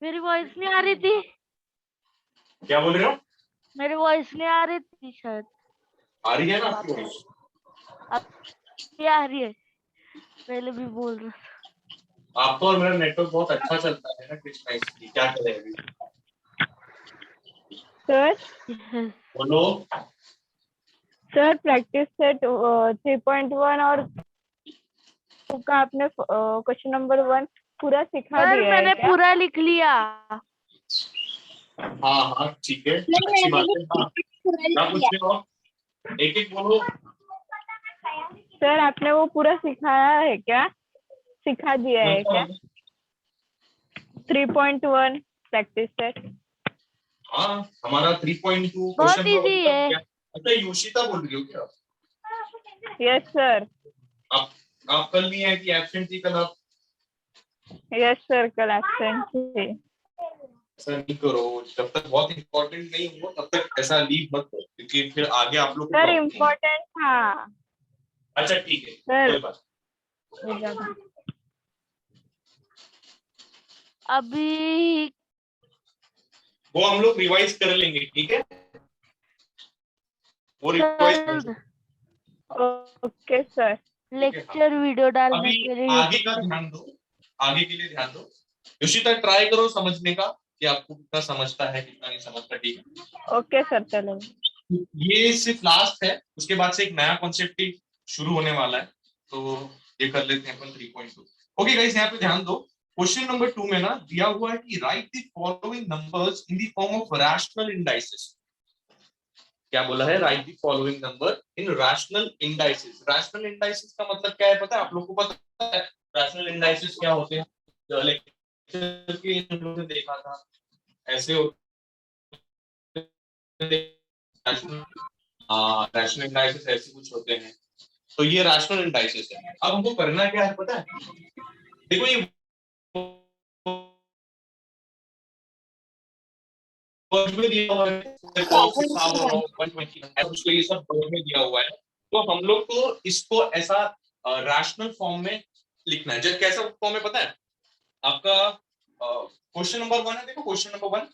मेरी वॉइस नहीं आ रही थी। क्या बोल रहे हो? मेरी वॉइस नहीं आ रही थी शायद। आ रही है ना आपकी वॉइस? क्या आ रही है? पहले भी बोल रहा था। आपका और मेरा नेटवर्क बहुत अच्छा चलता है ना कृष्णा, इसलिए क्या करें अभी। सर बोलो। सर प्रैक्टिस सेट 3.1 और का आपने क्वेश्चन नंबर 1 पूरा सिखा सर दिया है मैंने क्या? पूरा लिख लिया। हाँ हाँ ठीक है, अच्छी बात है। हाँ क्या पूछ रहे हो? एक एक बोलो। सर आपने वो पूरा सिखाया है क्या? सिखा दिया है क्या? 3.1 प्रैक्टिस सेट। हाँ हमारा 3.2 बहुत क्वेश्चन इजी है। क्या? अच्छा योशिता बोल रही हो क्या? Yes sir. आप कल नहीं है कि एब्सेंट थी कल आप? यस सर कल एब्सेंट थे। ऐसा नहीं करो, जब तक बहुत इम्पोर्टेंट नहीं हो तब तक ऐसा लीव मत करो, क्योंकि फिर आगे आप लोग को सर प्रॉब्लम होगी। इम्पोर्टेंट था अच्छा ठीक है, सर। कोई बात। अभी वो हम लोग रिवाइज कर लेंगे, ठीक है? वो revise. Okay sir. Lecture video डालने अभी के लिए आगे YouTube का पे। ध्यान दो, आगे के लिए ध्यान दो। योशिता ट्राई करो समझने का कि आपको कितना समझता है कितना नहीं समझता, ठीक है? ओके सर चलेगा। ये सिर्फ लास्ट है, उसके बाद से एक नया कॉन्सेप्ट ही शुरू होने वाला है, तो ये कर लेते हैं अपन 3.2। ओके गाइस, यहाँ पे ध्यान दो। क्वेश्चन नंबर 2 में ना दिया हुआ है कि right the following numbers in the form of rational indices. क्या बोला है? Right the following number in rational indices. Rational indices का मतलब क्या है पता है आप लोग को? पता है रैशनल इंडाइसेस क्या होते हैं? जो लेक्चर के हम लोग ने देखा था, ऐसे होते हैं। रैशनल इंडाइसेस ऐसे कुछ होते हैं, तो ये रैशनल इंडाइसेस है। अब हमको करना क्या है पता है? देखो ये वर्ड में दिया हुआ है, ये सब वर्ड में दिया हुआ है, तो हम लोग को इसको ऐसा रैशनल फॉर्म में लिखना है। जब कैसा फॉर्म में पता है आपका? क्वेश्चन नंबर 1 है, देखो क्वेश्चन नंबर 1।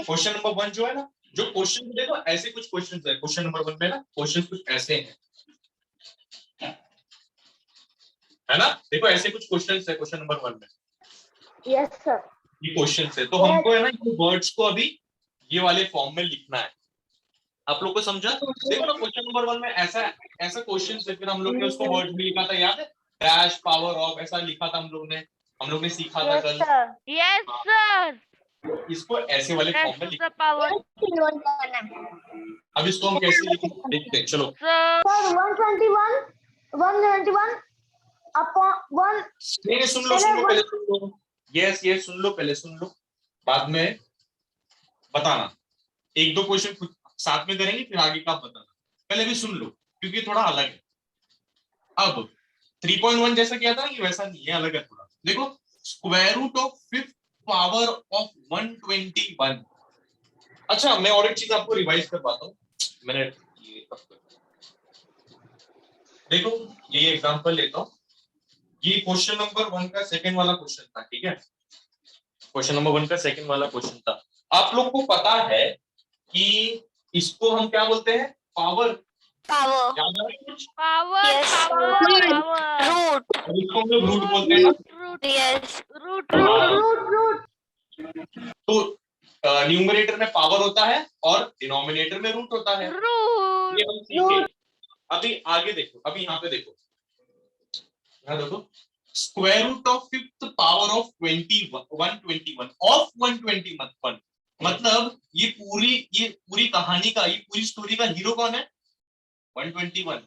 क्वेश्चन नंबर 1 जो है ना, जो क्वेश्चन देखो ऐसे कुछ क्वेश्चन है क्वेश्चन नंबर 1 में ना, क्वेश्चन कुछ ऐसे हैं, है ना? देखो ऐसे कुछ क्वेश्चन है क्वेश्चन नंबर 1 में। Yes sir. ये क्वेश्चन है, तो हमको है ना ये वर्ड्स को अभी ये वाले फॉर्म में लिखना है। आप लोग को समझा? देखो ना क्वेश्चन नंबर 1 में ऐसा ऐसा क्वेश्चन है, फिर हम लोग ने उसको वर्ड में लिखा था, याद है? डैश पावर ऑफ ऐसा लिखा था हम लोग ने सीखा था कल। यस हाँ, सर। इसको ऐसे वाले फॉर्म में लिखना। पावर अब इसको हम कैसे लिखेंगे देखते हैं, चलो। सर। 121 191 अपॉन 1। नहीं सुन लो पहले सुन लो। ये सुन लो पहले, सुन लो, बाद में बताना। एक दो क्वेश्चन साथ में करेंगे, फिर आगे का बताना। पहले भी सुन लो क्योंकि थोड़ा अलग है। अब 3.1 जैसा किया था ना, ये वैसा नहीं है, अलग है थोड़ा। देखो square root of 5th power of 121। अच्छा मैं और एक चीज आपको रिवाइज करवाता हूँ। मैंने ये देखो ये एग्जांपल लेता हूँ। ये क्वेश्चन नंबर 1 का सेकंड वाला क्वेश्चन था, ठीक है? क्वेश्चन नंबर 1 का सेकंड वाला क्वेश्चन था। आप लोग को पता है कि इसको हम क्या बोलते हैं? पावर। पावर। याद है कुछ? Power root. और इसको हम लोग रूट बोलते हैं ना। Root yes. Root root. तो न्यूमरेटर में पावर होता है और डिनोमिनेटर में रूट होता है, रूट। ये हम सीखे। अभी आगे देखो, अभी यहाँ पे देखो, यहाँ देखो square root of 5th power of 121 of 121। मतलब ये पूरी कहानी का, ये पूरी स्टोरी का हीरो कौन है? 121।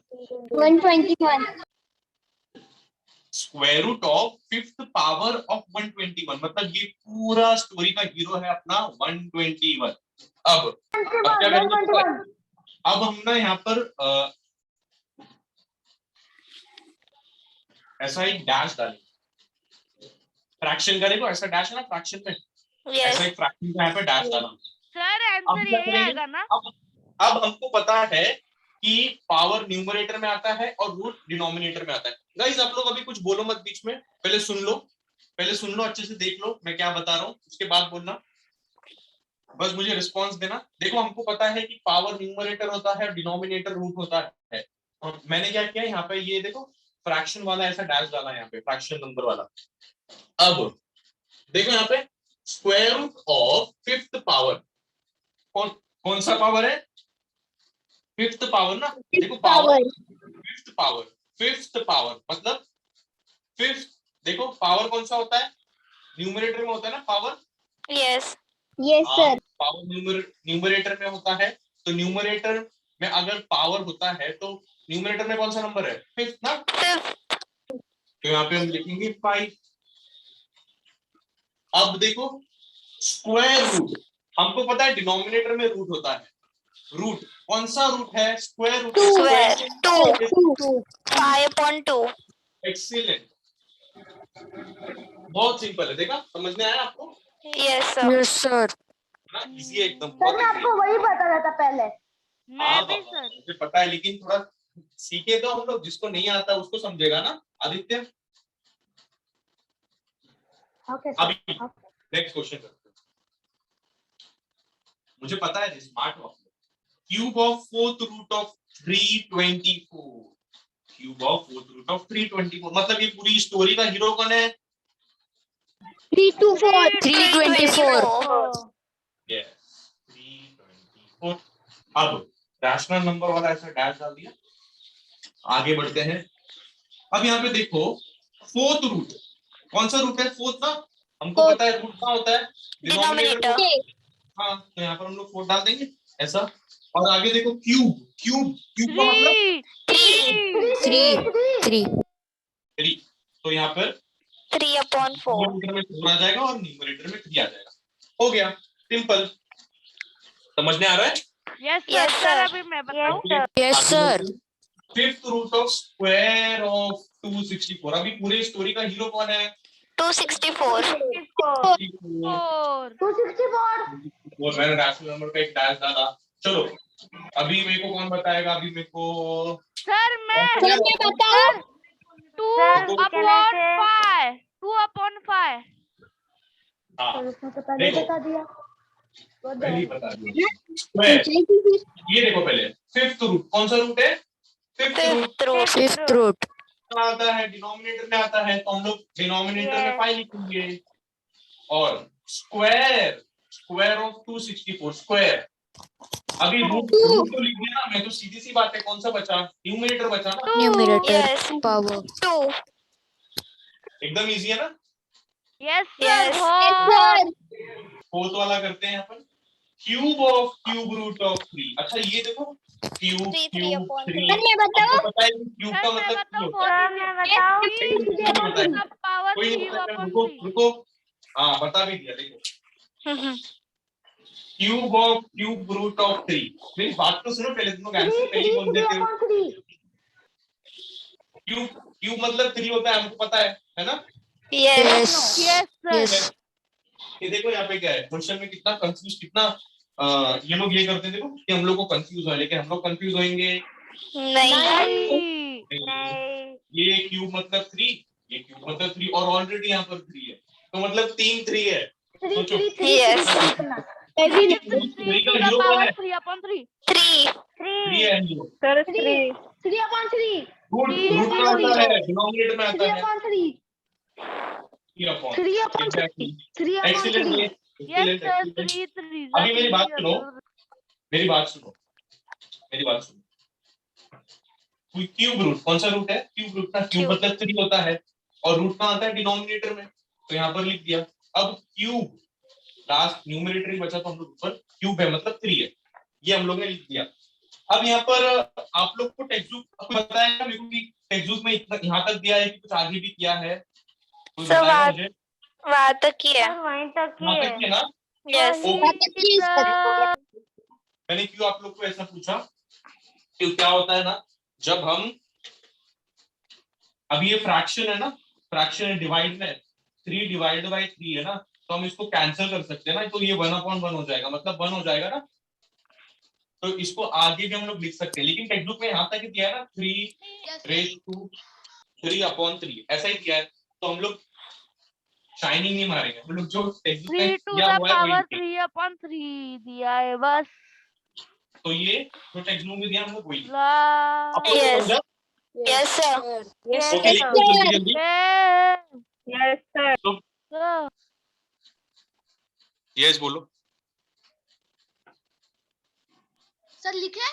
Square root of 5th power of 121, मतलब ये पूरा स्टोरी का हीरो है अपना 121। अब क्या करेंगे? अब हम ना यहाँ पर ऐसा एक डैश डालेंगे। फ्रैक्शन का देखो ऐसा डैश है ना फ्रैक्शन में, ऐसा एक फ्रैक्शन का यहाँ पे डैश डाला। सर अब आंसर क्या यही करेंगे? आएगा ना? अब हमको पता है कि पावर न्यूमरेटर में आता है और रूट डिनोमिनेटर में आता है। गाइस आप लोग अभी कुछ बोलो मत बीच में, पहले सुन लो। पहले सुन लो, अच्छे से देख लो मैं क्या बता रहा हूँ, उसके बाद बोलना, बस मुझे रिस्पॉन्स देना। देखो हमको पता है कि पावर न्यूमरेटर होता है, डिनोमिनेटर रूट होता है। और मैंने क्या किया यहाँ पे, ये देखो फ्रैक्शन वाला ऐसा डैश डाला यहाँ पे, फ्रैक्शन नंबर वाला। अब देखो यहाँ पे square root of fifth power, कौन कौन सा पावर है? फिफ्थ पावर ना। देखो power, fifth power, fifth power मतलब फिफ्थ। देखो पावर कौन सा होता है? न्यूमरेटर में होता है ना power. Yes sir. Power numerator में होता है, तो न्यूमरेटर में अगर पावर होता है तो न्यूमरेटर में कौन सा नंबर है? फिफ्थ ना। तो यहाँ पे हम लिखेंगे 5। अब देखो स्क्वायर रूट, हमको पता है डिनोमिनेटर में रूट होता है। रूट कौन सा रूट है? Square root. स्क्वायर 2 5/2। एक्सीलेंट, बहुत सिंपल है, देखा समझ में आया आपको? Yes sir. ना इजी है एकदम, बहुत आपको वही पता था पहले। मैं भी सर। मुझे पता है, लेकिन थोड़ा सीखे तो हम लोग, जिसको नहीं आता उसको समझेगा ना। आदित्य ओके अभी नेक्स्ट क्वेश्चन करते हैं। मुझे पता है स्मार्ट हो, cube of fourth root of 324, cube of fourth root of 324 मतलब ये पूरी स्टोरी का हीरो कौन है? 324। यस 324। अब रैशनल नंबर वाला ऐसा डैश डाल दिया, आगे बढ़ते हैं। अब यहाँ पे देखो फोर्थ रूट, कौन सा रूट है? फोर्थ ना। हमको पता है रूट का होता है डिनोमिनेटर। हाँ, तो यहाँ पर हम लोग 4 डाल देंगे ऐसा। और आगे देखो क्यूब, क्यूब क्यूब का मतलब 3, तो यहाँ पर 3/4। न्यूमरेटर में 4 आ जाएगा और न्यूमरेटर में 3 आ जाएगा। हो गया, सिंपल। समझने आ रहा है? Yes Yes, sir. sir. अभी मैं बताऊं? Yes sir. Fifth root of square of 264, अभी पूरी स्टोरी का हीरो कौन है? 264। 4 वो मैंने रैशनल नंबर पे एक डैश डाला। चलो अभी मेरे को कौन बताएगा? अभी मेरे को सर मैं सर, सर 2/5 हाँ उसने तो पहले देखो बता दिया। पहले ही बता दिया। स्क्वायर, ये देखो पहले फिफ्थ रूट, कौन सा रूट है? Fifth root fifth root. आता है डिनोमिनेटर में आता है, तो हम लोग डिनोमिनेटर में 5 लिखेंगे। और स्क्वायर, स्क्वायर ऑफ 264 स्क्वायर, अभी रूट तो लिख दिया ना मैं, तो सीधी सी बात है, कौन सा बचा? न्यूमरेटर बचा ना। Yes power 2। एकदम इजी है ना। Yes Yes. सर। फोर्थ वाला करते हैं यहाँ पर, cube of cube root of 3। अच्छा ये देखो क्यूब क्यूब 3, आपको पता है क्यूब का मतलब क्या होता है? पावर कोई 3/3। रुको रुको, हाँ बता भी दिया। देखो cube of cube root of 3, मेरी बात तो सुनो पहले, तुम लोग आंसर पहले बोल देते हो। क्यूब क्यूब मतलब 3 होता है, हमको पता है ना? Yes yes sir. ये देखो यहाँ पे क्या है क्वेश्चन में, कितना कंफ्यूज, कितना ये लोग ये करते हैं देखो कि हम लोग को कंफ्यूज हो, लेकिन हम लोग कंफ्यूज होंगे नहीं। ये क्यूब मतलब 3, ये क्यूब मतलब 3, और ऑलरेडी यहाँ पर 3 है, तो मतलब 3 3 है। सोचो यस 3 का हीरो कौन है? 3/3। 3 है हीरो। सर 3 रूट रूट का होता है डिनोमिनेटर में आता है 3 अपॉन एग्जैक्टली। एक्सीलेंट ये, यस एक्सीलेंट सर। एक्सीलेंट। 3 अभी मेरी बात सुनो, मेरी बात सुनो, मेरी बात सुनो। क्यूब रूट कौन सा रूट है? क्यूब रूट का क्यूब मतलब 3 होता है, और रूट का आता है डिनोमिनेटर में, तो यहाँ पर लिख दिया। अब क्यूब लास्ट न्यूमरेटर ही बचा, तो हम लोग ऊपर क्यूब है मतलब 3 है, ये हम लोग ने लिख दिया। अब यहाँ पर आप लोग को टेक्स्ट बुक आपको बताया मेरे को कि टेक्स्ट बुक में इतना यहाँ तक दिया है कि कुछ आगे भी किया है, कोई बताएगा मुझे? वहाँ तक ही है। यहाँ तक ही है ना? यस मैंने क्यों आप लोग को ऐसा पूछा कि क्या होता है ना, जब हम, अभी ये फ्रैक्शन है ना, फ्रैक्शन डिवाइड में 3 डिवाइड बाय 3 है ना, तो हम इसको कैंसिल कर सकते हैं ना, तो ये 1/1 हो जाएगा, मतलब 1 हो जाएगा ना, तो इसको आगे भी हम लोग लिख सकते हैं, लेकिन टेक्स्ट बुक में यहाँ तक ही दिया है ना 3 रेज़ टू 3/3 ऐसा ही दिया है, तो हम लोग शाइनिंग नहीं मारेंगे हम लोग, जो टेक्स्ट 3 में to किया the हुआ है वही power लिखेंगे। 3/3 दिया है बस। तो ये जो टेक्स्ट में दिया हम लोग वही लिखेंगे। ला आप लोगों को Yes. समझा? Yes, sir. Yes, ओके, लिख लो जल्दी जल्दी। yes, sir. तो सर यस बोलो। सर लिखे?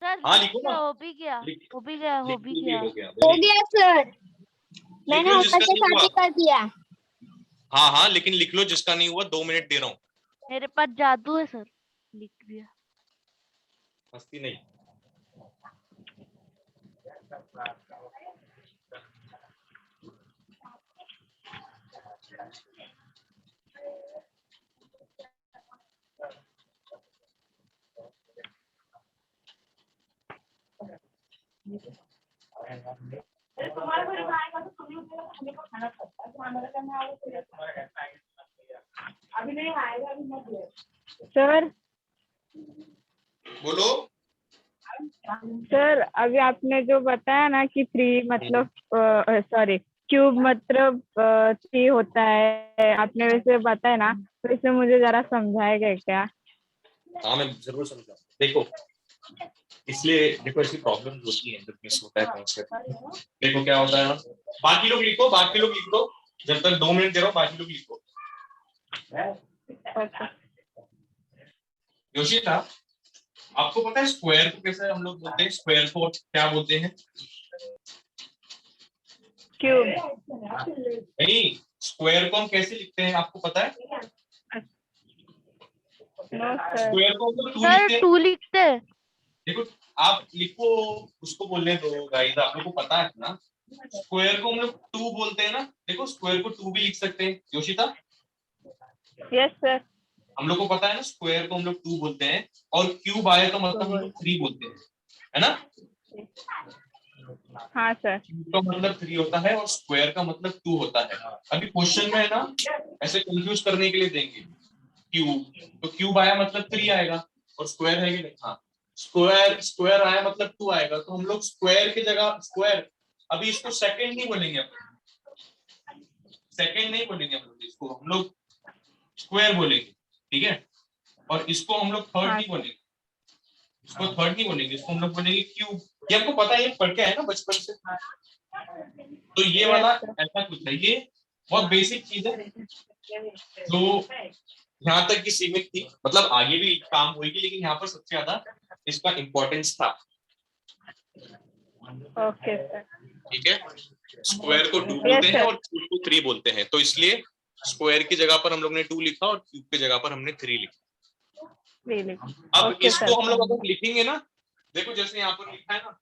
हाँ लिखो ना, हो भी गया, लिख हो भी गया, हो भी गया। हो गया, हो गया सर, लिख मैंने लो ऊपर जिसका से नहीं हुआ। कॉपी कर दिया। हाँ हाँ, लेकिन लिख लो जिसका नहीं हुआ, 2 मिनट दे रहा हूँ। मेरे पास जादू है सर, लिख दिया। मस्ती नहीं। सर बोलो। सर अभी आपने जो बताया ना कि 3 मतलब सॉरी क्यूब मतलब 3 होता है, आपने वैसे बताया ना, तो इसमें मुझे जरा समझाएगा क्या? हाँ मैं जरूर समझा। देखो इसलिए देखो ऐसी प्रॉब्लम होती है जब मिस होता है कॉन्सेप्ट। देखो क्या होता है ना, बाकी लोग लिखो, बाकी लोग लिख दो, जब तक 2 मिनट दे रहा हूँ बाकी लोग लिखो। योशिता, आपको पता है स्क्वायर को कैसे हम लोग बोलते हैं? स्क्वायर को क्या बोलते हैं? क्यूब। नहीं, स्क्वायर को हम कैसे लिखते हैं आपको पता है? No sir. स्क्वायर को हम लोग 2 सर लिखते हैं। 2 लिखते हैं। देखो आप लिखो, उसको बोलने दो गाइस, आप लोग को पता है ना स्क्वायर को हम लोग 2 बोलते हैं ना। देखो स्क्वायर को 2 भी लिख सकते हैं योशिता। Yes sir. हम लोग को पता है ना स्क्वायर को हम लोग 2 बोलते हैं, और क्यूब आए तो मतलब हम लोग 3 बोलते हैं, है ना? हाँ सर। क्यूब का मतलब 3 होता है और स्क्वायर का मतलब 2 होता है। अभी क्वेश्चन में है ना ऐसे कंफ्यूज करने के लिए देंगे क्यूब, तो क्यूब आया मतलब 3 आएगा, और स्क्वायर है कि नहीं? हाँ, स्क्वायर स्क्वायर आया मतलब 2 आएगा, तो हम लोग स्क्वायर की जगह स्क्वायर, अभी इसको सेकंड नहीं बोलेंगे अपन, सेकंड नहीं बोलेंगे हम लोग, इसको हम लोग स्क्वायर बोलेंगे, ठीक है? और इसको हम लोग थर्ड नहीं बोलेंगे, इसको थर्ड नहीं बोलेंगे, इसको हम लोग बोलेंगे क्यूब। ये हमको पता है, ये पढ़ के आए ना बचपन से। तो ये वाला ऐसा कुछ है, ये बहुत बेसिक चीज है जो यहाँ तक की सीमित थी, मतलब आगे भी काम होगी, लेकिन यहाँ पर सबसे ज्यादा इसका इम्पोर्टेंस था। Okay sir. ठीक है, स्क्वायर को 2 बोलते हैं और क्यूब को 3 बोलते हैं, तो इसलिए स्क्वायर की जगह पर हम लोग ने 2 लिखा और क्यूब की जगह पर हमने 3 लिखा। अब इसको हम लोग अगर लिखेंगे ना, देखो जैसे यहाँ पर लिखा है ना,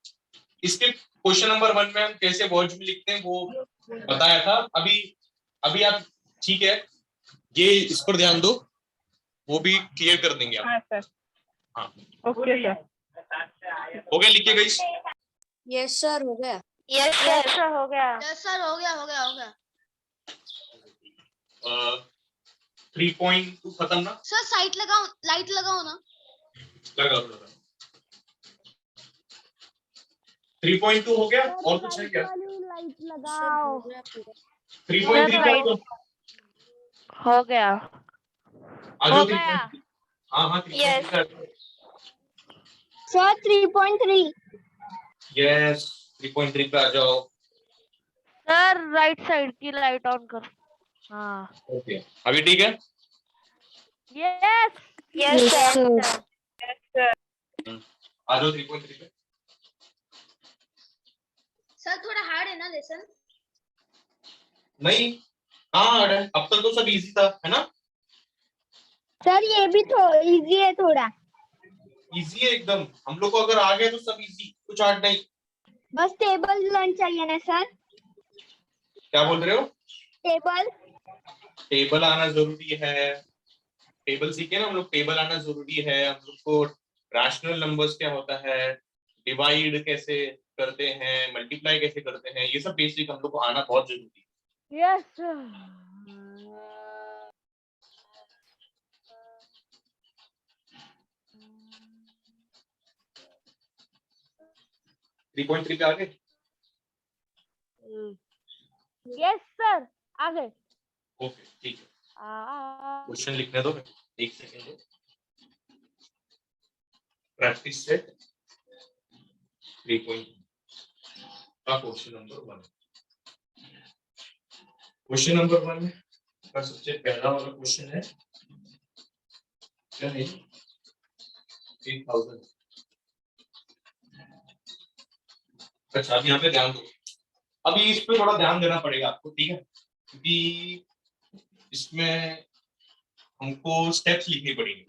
इसके क्वेश्चन नंबर 1 में हम कैसे वर्ड्स भी लिखते हैं वो बताया था। अभी आप ठीक है, ये इस पर ध्यान दो, वो भी क्लियर कर देंगे आप। हाँ सर। हाँ ओके सर। हो गया, लिखिए गाइस। Yes, sir. हो गया. Yes, yes sir. सर हो गया। यस सर, हो गया हो गया हो गया। 3.2 खत्म ना? सर साइट लगाओ, लाइट लगाओ ना। लगा 3.2 हो गया, और कुछ है क्या? लाइट Sir, लगाओ। हो गया पूरा. 3.3 Sir, right. हो गया, आजो हो 3. गया। हाँ हाँ Yes. 3.3 सर 3.3। यस 3.3 पे आ जाओ। सर राइट साइड की लाइट ऑन कर। हाँ ओके, अभी ठीक है? यस। Yes, sir. आ जाओ 3.3 पे। सर थोड़ा हार्ड है ना लेसन? नहीं, हाँ अब तक तो सब इजी था, है ना? सर ये भी तो इजी है थोड़ा। इजी है एकदम, हम लोग को अगर आ गया तो सब इजी, कुछ हार्ड नहीं। बस टेबल लर्न चाहिए ना सर? क्या बोल रहे हो? टेबल। टेबल आना जरूरी है, टेबल सीखे ना हम लोग, टेबल आना जरूरी है। हम लोग को रैशनल नंबर्स क्या होता है, डिवाइड कैसे करते हैं, मल्टीप्लाई कैसे करते हैं, ये सब बेसिक हम लोग को आना बहुत जरूरी है। यस 3.3 पे आ गए? यस सर आ गए। ओके ठीक है, क्वेश्चन लिखने दो, एक सेकेंड दो। प्रैक्टिस सेट 3.2 का क्वेश्चन नंबर 1। क्वेश्चन नंबर 1 का सबसे पहला वाला क्वेश्चन है क्या है, 3000। अच्छा, अब यहाँ पे ध्यान दो, अभी इस पे थोड़ा ध्यान देना पड़ेगा आपको, ठीक है, क्योंकि इसमें हमको स्टेप्स लिखनी पड़ेंगे,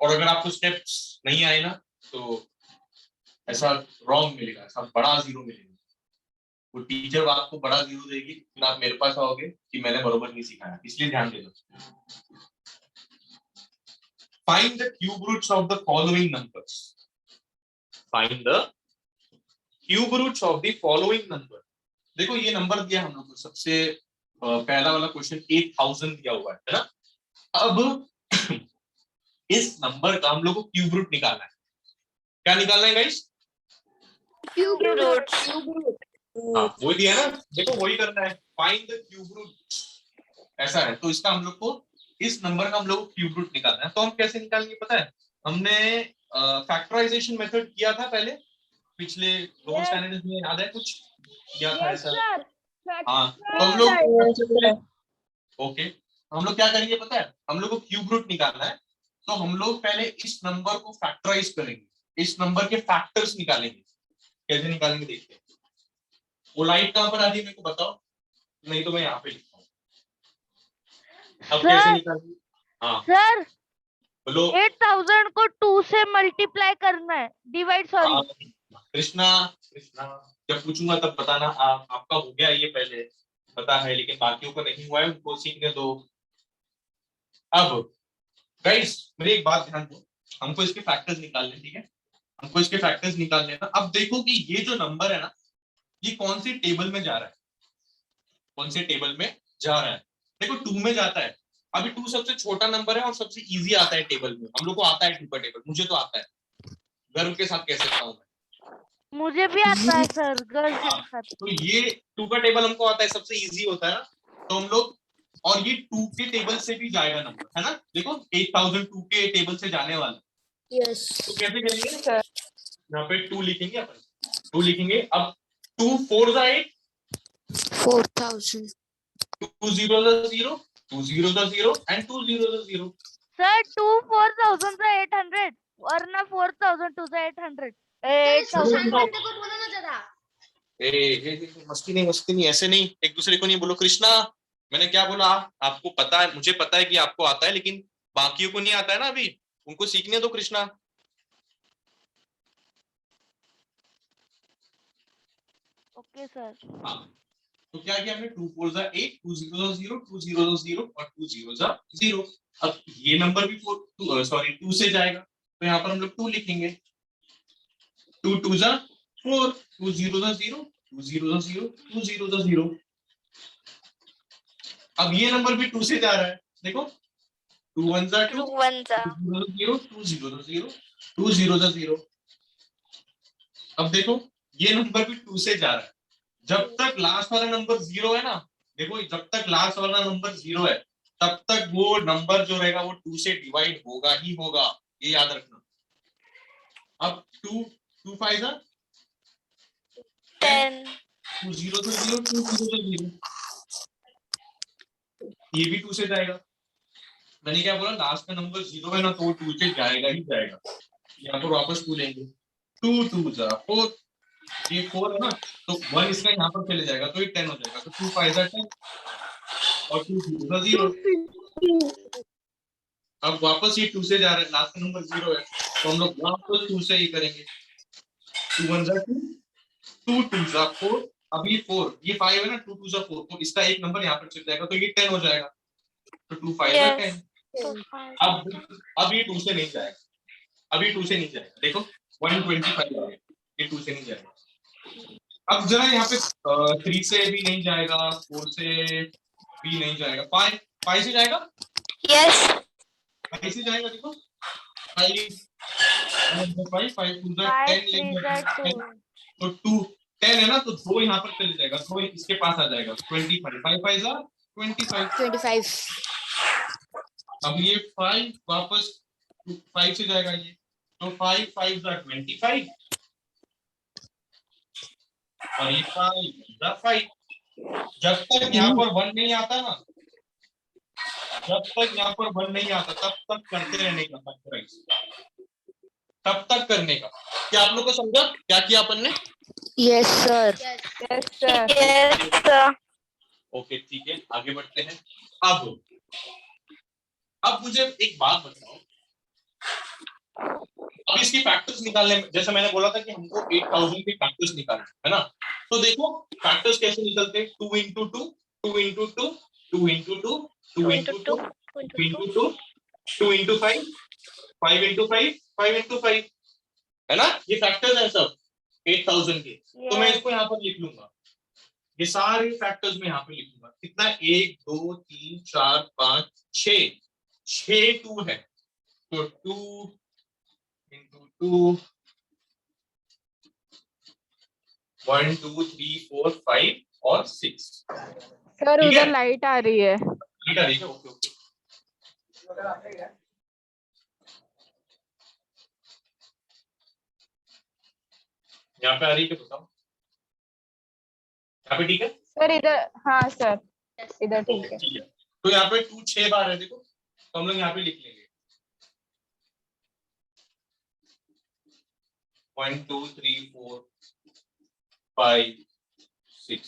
और अगर आपको स्टेप्स नहीं आए ना तो ऐसा रॉन्ग मिलेगा, ऐसा बड़ा जीरो मिलेगा। वो टीचर आपको बड़ा जीरो देगी, फिर आप मेरे पास आओगे कि मैंने बरोबर नहीं सिखाया, इसलिए ध्यान दे दो। Find the cube roots of the following numbers. Find the cube roots of the following number. देखो ये नंबर दिया हम लोग को, सबसे पहला वाला क्वेश्चन 8000 दिया हुआ है ना। अब इस नंबर का हम लोग को क्यूब रूट निकालना है। क्या निकालना है गाइस? Cube root. हाँ वही दिया ना, देखो वही करना है, फाइंड द क्यूब रूट, ऐसा है। तो इसका हम लोग को, इस नंबर का हम लोग को क्यूब रूट निकालना है। तो हम कैसे निकालेंगे पता है? हमने फैक्टराइजेशन मेथड किया था पहले, पिछले 2 स्टैंडर्ड्स में, याद है कुछ किया था ऐसा? हाँ, तो हम लोग ओके, हम लोग क्या करेंगे पता है? हम लोग को क्यूब रूट निकालना है, तो हम लोग पहले इस नंबर को फैक्टराइज करेंगे, इस नंबर के फैक्टर्स निकालेंगे। कैसे निकालेंगे देखते हैं। वो लाइट कहाँ पर आ रही है मेरे को बताओ, नहीं तो मैं यहाँ पे लिखता हूँ। अब कैसे निकालेंगे? हाँ सर, बोलो। 8000 को 2 से मल्टीप्लाई करना है, डिवाइड, सॉरी। कृष्णा जब पूछूंगा तब बताना। आपका हो गया ये पहले पता है, लेकिन बाकियों को नहीं हुआ है, उनको सीखने दो। अब गाइस मेरी एक बात ध्यान दो, हमको इसके फैक्टर्स निकालने, ठीक है, हमको इसके फैक्टर्स निकाल लेना। अब देखो कि ये जो नंबर है ना, ये कौन सी टेबल में जा रहा है, कौन से टेबल में जा रहा है। देखो 2 में जाता है। अभी 2 सबसे छोटा नंबर है और सबसे इजी आता है टेबल में, हम लोग को आता है 2 का टेबल, मुझे तो आता है, गर्व के साथ कह सकता हूँ मैं, मुझे भी आता है सर, गर्ल के साथ। तो ये 2 का टेबल हमको आता है, सबसे इजी होता है ना, तो हम लोग, और ये 2 के टेबल से भी जाएगा नंबर, है ना। देखो 8002 के टेबल से जाने वाला, यस। तो कैसे करेंगे? यहाँ पे 2 लिखेंगे अपन, 2 लिखेंगे। अब 2 4 8 4000 2 0 0 2 0 0 एंड 2 0 0। सर 2 4000 से 800, वरना 4002 से 800। 8000 मस्ती नहीं, ऐसे नहीं, एक दूसरे को नहीं बोलो। कृष्णा, मैंने क्या बोला? आपको पता है, मुझे पता है कि आपको आता है, लेकिन बाकियों को नहीं आता है ना, अभी उनको सीखने दो। Krishna, okay sir. तो क्या किया हमने? 2 4 8 2 0 0 2 0 0 और 2 0 0। अब ये नंबर भी 2 से जाएगा, तो यहाँ पर हम लोग 2 लिखेंगे। 2 2 4 2 0 0 2 0 0 2 0 0। अब ये नंबर भी 2 से जा रहा है, देखो 2 1 2 0 2 0 0 2 0 0। अब देखो ये नंबर भी 2 से जा रहा है, जब तक लास्ट वाला नंबर 0 है ना, देखो जब तक लास्ट वाला नंबर 0 है तब तक वो नंबर जो रहेगा वो 2 से डिवाइड होगा ही होगा, ये याद रखना। अब 2 2 5 10 2 0 0 2 0 0, ये भी 2 से जाएगा। मैंने क्या बोला? लास्ट का नंबर 0 है ना, तो वो 2 से जाएगा ही जाएगा। यहाँ पर वापस 2 लेंगे, 2 2 4, ये 4 है ना, तो 1 इसका यहाँ पर चले जाएगा, तो ये 10 हो जाएगा। तो 2 5 10 और 2 0 0। अब वापस ये 2 से जा रहा है, लास्ट का नंबर 0 है, तो हम लोग वापस 2 से ही करेंगे। 2 1 2 2 2 4, अभी 4, ये 5 है ना, 2 2 4, तो इसका एक नंबर यहाँ पर चल जाएगा, तो ये 10 हो जाएगा। तो 2 5 10। अब ये 2 से नहीं जाएगा, अभी 2 से नहीं जाएगा, देखो 125 आ गया, ये 2 से नहीं जाएगा। अब जरा यहाँ पे 3 से भी नहीं जाएगा, 4 से भी नहीं जाएगा, 5 से जाएगा। यस। 5 से जाएगा, देखो 5 2 10 तो 2 10 है ना, तो 2 यहाँ पर चले जाएगा, 2 इसके पास आ जाएगा। 25 5 5 25। 25. अब ये 5 वापस 5 से जाएगा ये, तो 5 5 25 और ये 5 5। जब तक यहाँ पर 1 नहीं आता ना, जब तक यहाँ पर 1 नहीं आता तब तक करते रहने का फैक्टराइज, तब तक करने का। क्या आप लोग को समझा क्या किया अपन ने? Yes, sir. Yes, sir. Yes, sir. Okay ठीक है, आगे बढ़ते हैं। अब मुझे एक बात बताओ, अब इसकी फैक्टर्स निकालने में, जैसे मैंने बोला था कि हमको 8000 के फैक्टर्स निकालना है ना, तो देखो फैक्टर्स कैसे निकलते हैं। 2 into 2, 2 into 2, 2 into 2, 2 into 2, 2 into 2, 2 into 5, 5 into 5, 5 into 5, है ना, ये फैक्टर्स हैं सब 8000 के। तो मैं इसको यहाँ पर लिख लूंगा, ये सारे फैक्टर्स में यहाँ पे लिखूंगा। कितना? 1 2 3 4 5 6, 6 2 है, तो 2 into 2, 1 2 3 4 5 और 6। सर ठीक है? उधर लाइट आ रही है। ठीक है, ओके ओके। यहाँ पे आ रही है क्या बताओ? यहाँ पे ठीक है सर इधर, हाँ सर इधर ठीक है। ठीक है। तो यहाँ पे 2 6 बार है, देखो तो हम लोग यहाँ पे लिख लेंगे 1 2 3 4 5 6।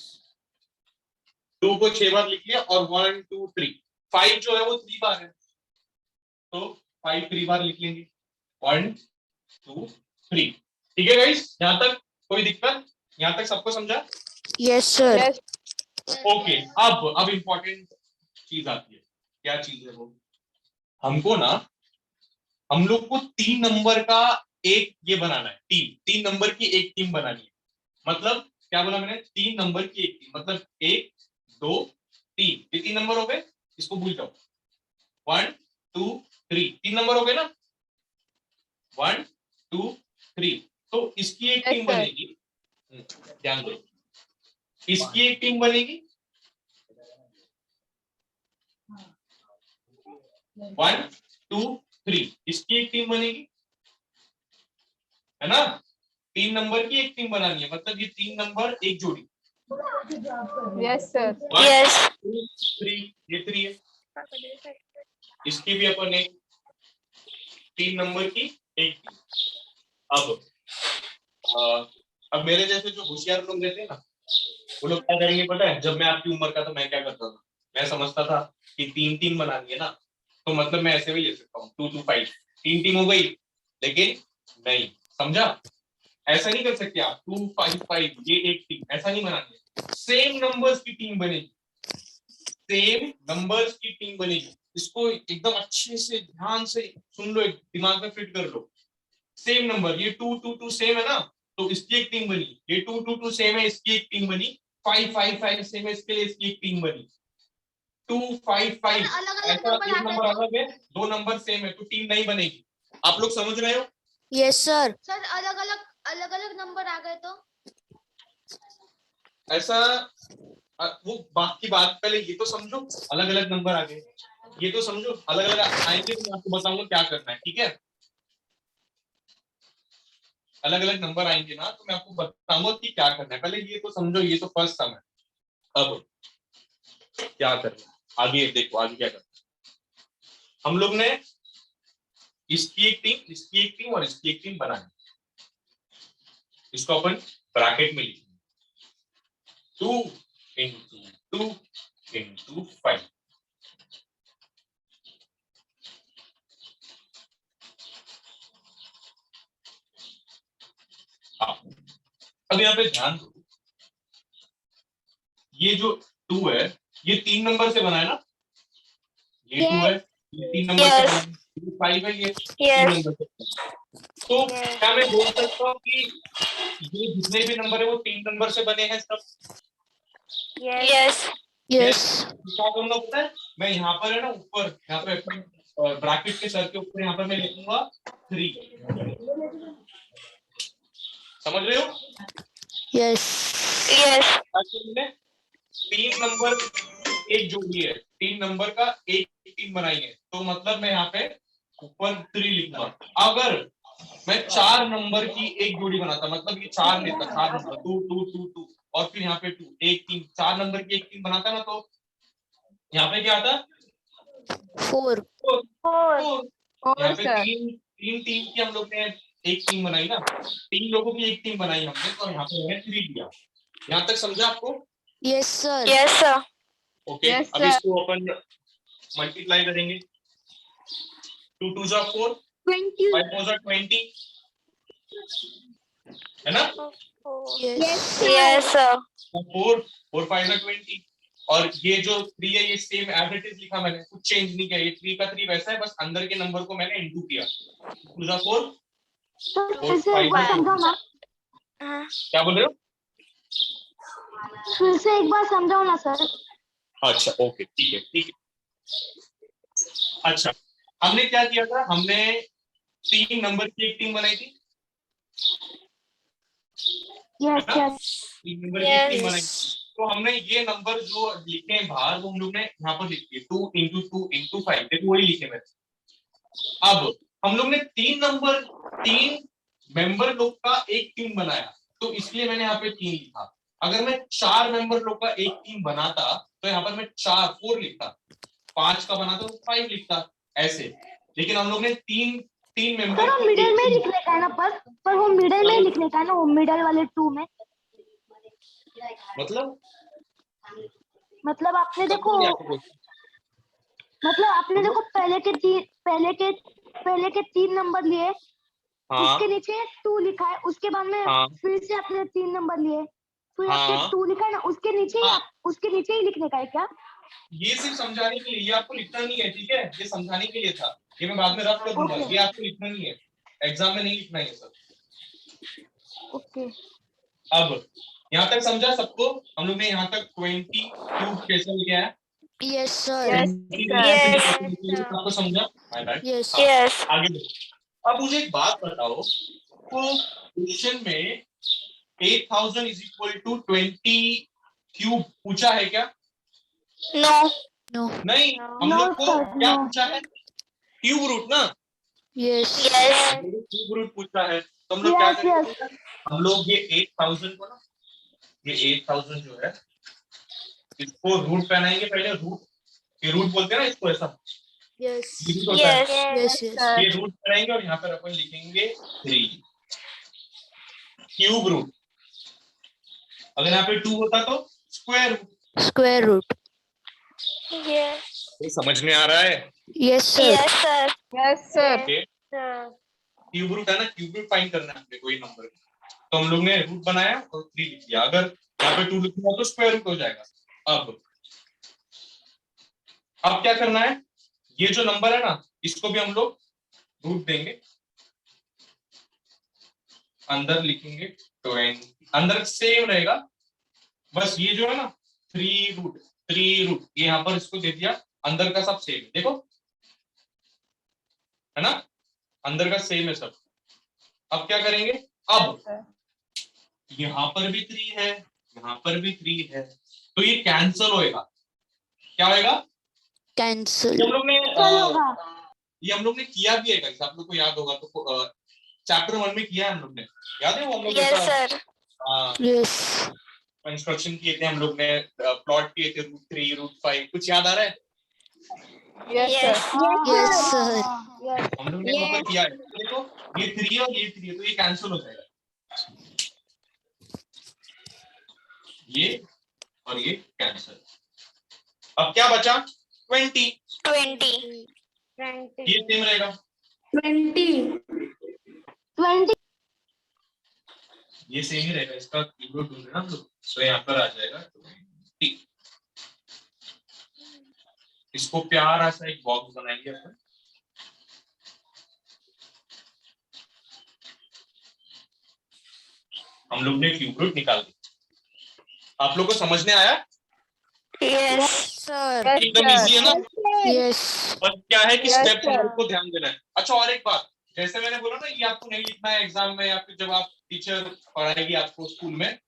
2 को 6 बार लिख लिया और 1 2 3, 5 जो है वो 3 बार है, तो 5 3 बार लिख लेंगे 1 2 3। ठीक है गाइस, यहाँ तक कोई दिक्कत? यहाँ तक सबको समझा? Yes, sir. Yes. ओके। अब इंपॉर्टेंट चीज आती है। क्या चीज है वो? हमको ना, हम लोग को 3 नंबर का एक ये बनाना है, टीम। 3 नंबर की एक टीम बनानी है। मतलब क्या बोला मैंने? 3 नंबर की एक टीम, मतलब 1 2 3, ये 3 नंबर हो गए, इसको भूल जाओ। 1 2 3, 3 नंबर हो गए ना, 1 2 3। तो इसकी एक टीम बनेगी, ध्यान दो, इसकी एक टीम बनेगी, 1 2 3, इसकी एक टीम बनेगी, है ना। 3 नंबर की एक टीम बनानी है, मतलब ये 3 नंबर एक जोड़ी। Yes sir. yes, 1 2 3, ये 3 है, इसकी भी अपन एक 3 नंबर की एक टीम। अब मेरे जैसे जो होशियार लोग रहते हैं ना, वो लोग क्या करेंगे पता है? जब मैं आपकी उम्र का, तो मैं क्या करता था, मैं समझता था कि 3 टीम बनानी है ना, तो मतलब मैं ऐसे भी ले सकता हूँ 2 2 5, 3 टीम हो गई। लेकिन नहीं, समझा? ऐसा नहीं कर सकते आप 2 5 5 ये एक टीम, ऐसा नहीं बनानी है। सेम नंबर्स की टीम बनेगी, सेम नंबर्स की टीम बनेगी। इसको एकदम अच्छे से ध्यान से सुन लो, एक दिमाग में फिट कर लो। सेम नंबर, ये 2 2 2 सेम है ना, तो इसकी एक टीम बनी। ये 2 2 2 सेम है, इसकी एक टीम बनी। 5 5 5 सेम है, इसके लिए इसकी एक टीम बनी। 2 5 5 ऐसा एक नंबर अलग है, 2 नंबर सेम है, तो टीम नहीं बनेगी। आप लोग समझ रहे हो? Yes, sir. सर अलग अलग नंबर आ गए तो ऐसा वो बात की बात, पहले ये तो समझो अलग अलग नंबर आ गए, ये तो समझो अलग अलग आएंगे, तो मैं आपको बताऊंगा क्या करना है। ठीक है, अलग अलग नंबर आएंगे ना, तो मैं आपको बताऊंगा कि क्या करना है। पहले ये तो समझो, ये तो फर्स्ट सम है। अब क्या करना है आगे, देखो आगे क्या करना है। हम लोग ने इसकी एक टीम, इसकी एक टीम और इसकी एक टीम बनानी, इसको अपन ब्रैकेट में लिखेंगे 2 into 2 into 5। अब यहाँ पे ध्यान दो, ये जो 2 है ये 3 नंबर से बना है ना, ये 2 है, ये 3 नंबर से बना है, ये 5 है, ये 3 नंबर से बना है। तो क्या मैं बोल सकता हूँ कि ये जितने भी नंबर है वो 3 नंबर से बने हैं सब? yes, Yes. क्या करूंगा पता है? मैं यहाँ पर है ना ऊपर, यहाँ पे ब्रैकेट के सर के ऊपर यहाँ पर मैं लिखूंगा 3। समझ रहे हो? Yes. yes, 3 नंबर एक जोड़ी है, 3 नंबर का एक टीम बनाई है, तो मतलब मैं यहाँ पे ऊपर 3 लिखूंगा। अगर मैं 4 नंबर की एक जोड़ी बनाता, मतलब ये 4 लेता, 4 नंबर 2 2 2 2 और फिर यहाँ पे 2 एक टीम, 4 नंबर की एक टीम बनाता ना, तो यहाँ पे क्या आता? 4 4। और यहाँ पे सर तीन तीन टीम की हम लोग ने एक टीम बनाई ना, 3 लोगों की एक टीम बनाई हमने, तो यहाँ पे मैंने 3 दिया। यहाँ तक समझा आपको? Yes sir yes sir okay, Yes, अब sir. इसको अपन मल्टीप्लाई करेंगे। 2 2 जा 4, 20. 5 4 जा 20, है ना? यस यस सर 4 4 5 जा 20, और ये जो 3 है ये सेम एज इट इज लिखा मैंने, कुछ चेंज नहीं किया, ये 3 का 3 वैसा है, बस अंदर के नंबर को मैंने इनटू किया। 2 जा 4, सर 4 फिर से एक 5 बार जा, समझाओ ना, क्या बोल रहे हो? फिर से एक बार समझाओ ना सर। अच्छा ओके, ठीक है ठीक है। अच्छा, हमने क्या किया था, हमने 3 नंबर की एक टीम बनाई थी, यस है ना? यस 3 नंबर की एक टीम Yes. बनाई थी, तो हमने ये नंबर जो लिखे हैं बाहर, वो हम लोग ने यहाँ पर लिख दिए 2 × 2 × 5, देखो वही लिखे मैंने। अब हम लोग ने 3 मेंबर लोग का एक टीम बनाया, तो इसलिए मैंने यहाँ पे 3 लिखा। अगर मैं 4 मेंबर लोग का एक टीम बनाता, तो यहाँ पर मैं 4 लिखता, 5 का बनाता तो 5 लिखता, ऐसे। लेकिन हम लोग ने 3 मेंबर सर वो की मिडिल में एक लिखने का है ना, पर वो मिडिल में लिखने का है ना, वो मिडिल वाले 2 में। मतलब आपने देखो, पहले के 3 नंबर लिए, उसके नीचे 2 लिखा है, उसके बाद में हाँ। फिर से आपने 3 नंबर लिए, फिर हाँ। आपने 2 लिखा है ना, उसके नीचे ही हाँ। उसके नीचे ही लिखने का है क्या? ये सिर्फ समझाने के लिए, ये आपको लिखना नहीं है, ठीक है? ये समझाने के लिए था, ये मैं बाद में रफ कर दूंगा, ये आपको लिखना नहीं है, एग्जाम में नहीं लिखना है ये सब। ओके, अब यहाँ तक समझा सबको? हम लोग ने यहाँ तक 20 क्यूब कैसे लिखा है? Yes sir Yes. आपको समझा? Yes Yes. आगे बढ़ो। अब मुझे एक बात बताओ, तो क्वेश्चन में 8000 = 20 क्यूब पूछा है क्या? No. नो नहीं, हम No, लोग को sir, क्या no. पूछा है? क्यूब रूट ना, यस Yes. क्यूब रूट पूछा है, तो हम लोग क्या Yes, करेंगे? हम लोग ये 8000 को ना, ये 8000 जो है, इसको रूट पहनाएंगे पहले, रूट, ये रूट बोलते हैं ना इसको, ऐसा यस ये रूट होता है। Yes. यस ये रूट बनाएंगे और यहाँ पर अपन लिखेंगे 3 क्यूब रूट। अगर यहाँ पे 2 होता तो square root. Square root Yes. ये समझ में आ रहा है? Yes sir Yes, sir. Yes sir okay, cube root है ना, क्यूब रूट फाइंड करना है हमने कोई नंबर, तो हम लोग ने रूट बनाया और 3 लिख दिया। अगर यहाँ पे 2 लिखूंगा तो स्क्वायर रूट हो जाएगा। अब क्या करना है, ये जो नंबर है ना, इसको भी हम लोग रूट देंगे, अंदर लिखेंगे 20, अंदर सेम रहेगा, बस ये जो है ना 3 रूट ये यहाँ पर इसको दे दिया, अंदर का सब सेम, देखो है ना, अंदर का सेम है सब। अब क्या करेंगे, अब यहाँ पर भी 3 है, यहाँ पर भी 3 है, तो ये कैंसल होएगा। क्या होएगा? कैंसिल ये हम लोग ने चल होगा। ये हम लोग ने किया भी है, guys, आप लोग को याद होगा तो चैप्टर 1 में किया है हम लोग ने, याद है वो हम लोग Yes, sir. यस इंस्ट्रक्शन किए थे हम लोग ने, प्लॉट किए थे रूट 3 रूट 5, कुछ याद आ रहा है? यस सर यस सर हम लोग ने वहाँ पर किया है। देखो ये 3 और ये 3 है, तो ये कैंसिल हो जाएगा, ये और ये कैंसिल। अब क्या बचा? 20, 20. ये सेम रहेगा, 20 ये सेम ही रहेगा, इसका कीबोर्ड ढूंढ रहे हैं हम लोग, तो यहाँ पर आ जाएगा 20। इसको प्यारा सा एक बॉक्स बनाएंगे अपन, हम लोग ने क्यूब रूट निकाल दिया। आप लोग को समझ में आया? Yes. सर एकदम इजी है ना? यस बस क्या है कि Yes, स्टेप sir. को ध्यान देना है। अच्छा, और एक बात, जैसे मैंने बोला ना, ये आपको नहीं लिखना है एग्जाम में, या फिर जब आप टीचर पढ़ाएगी आपको स्कूल में,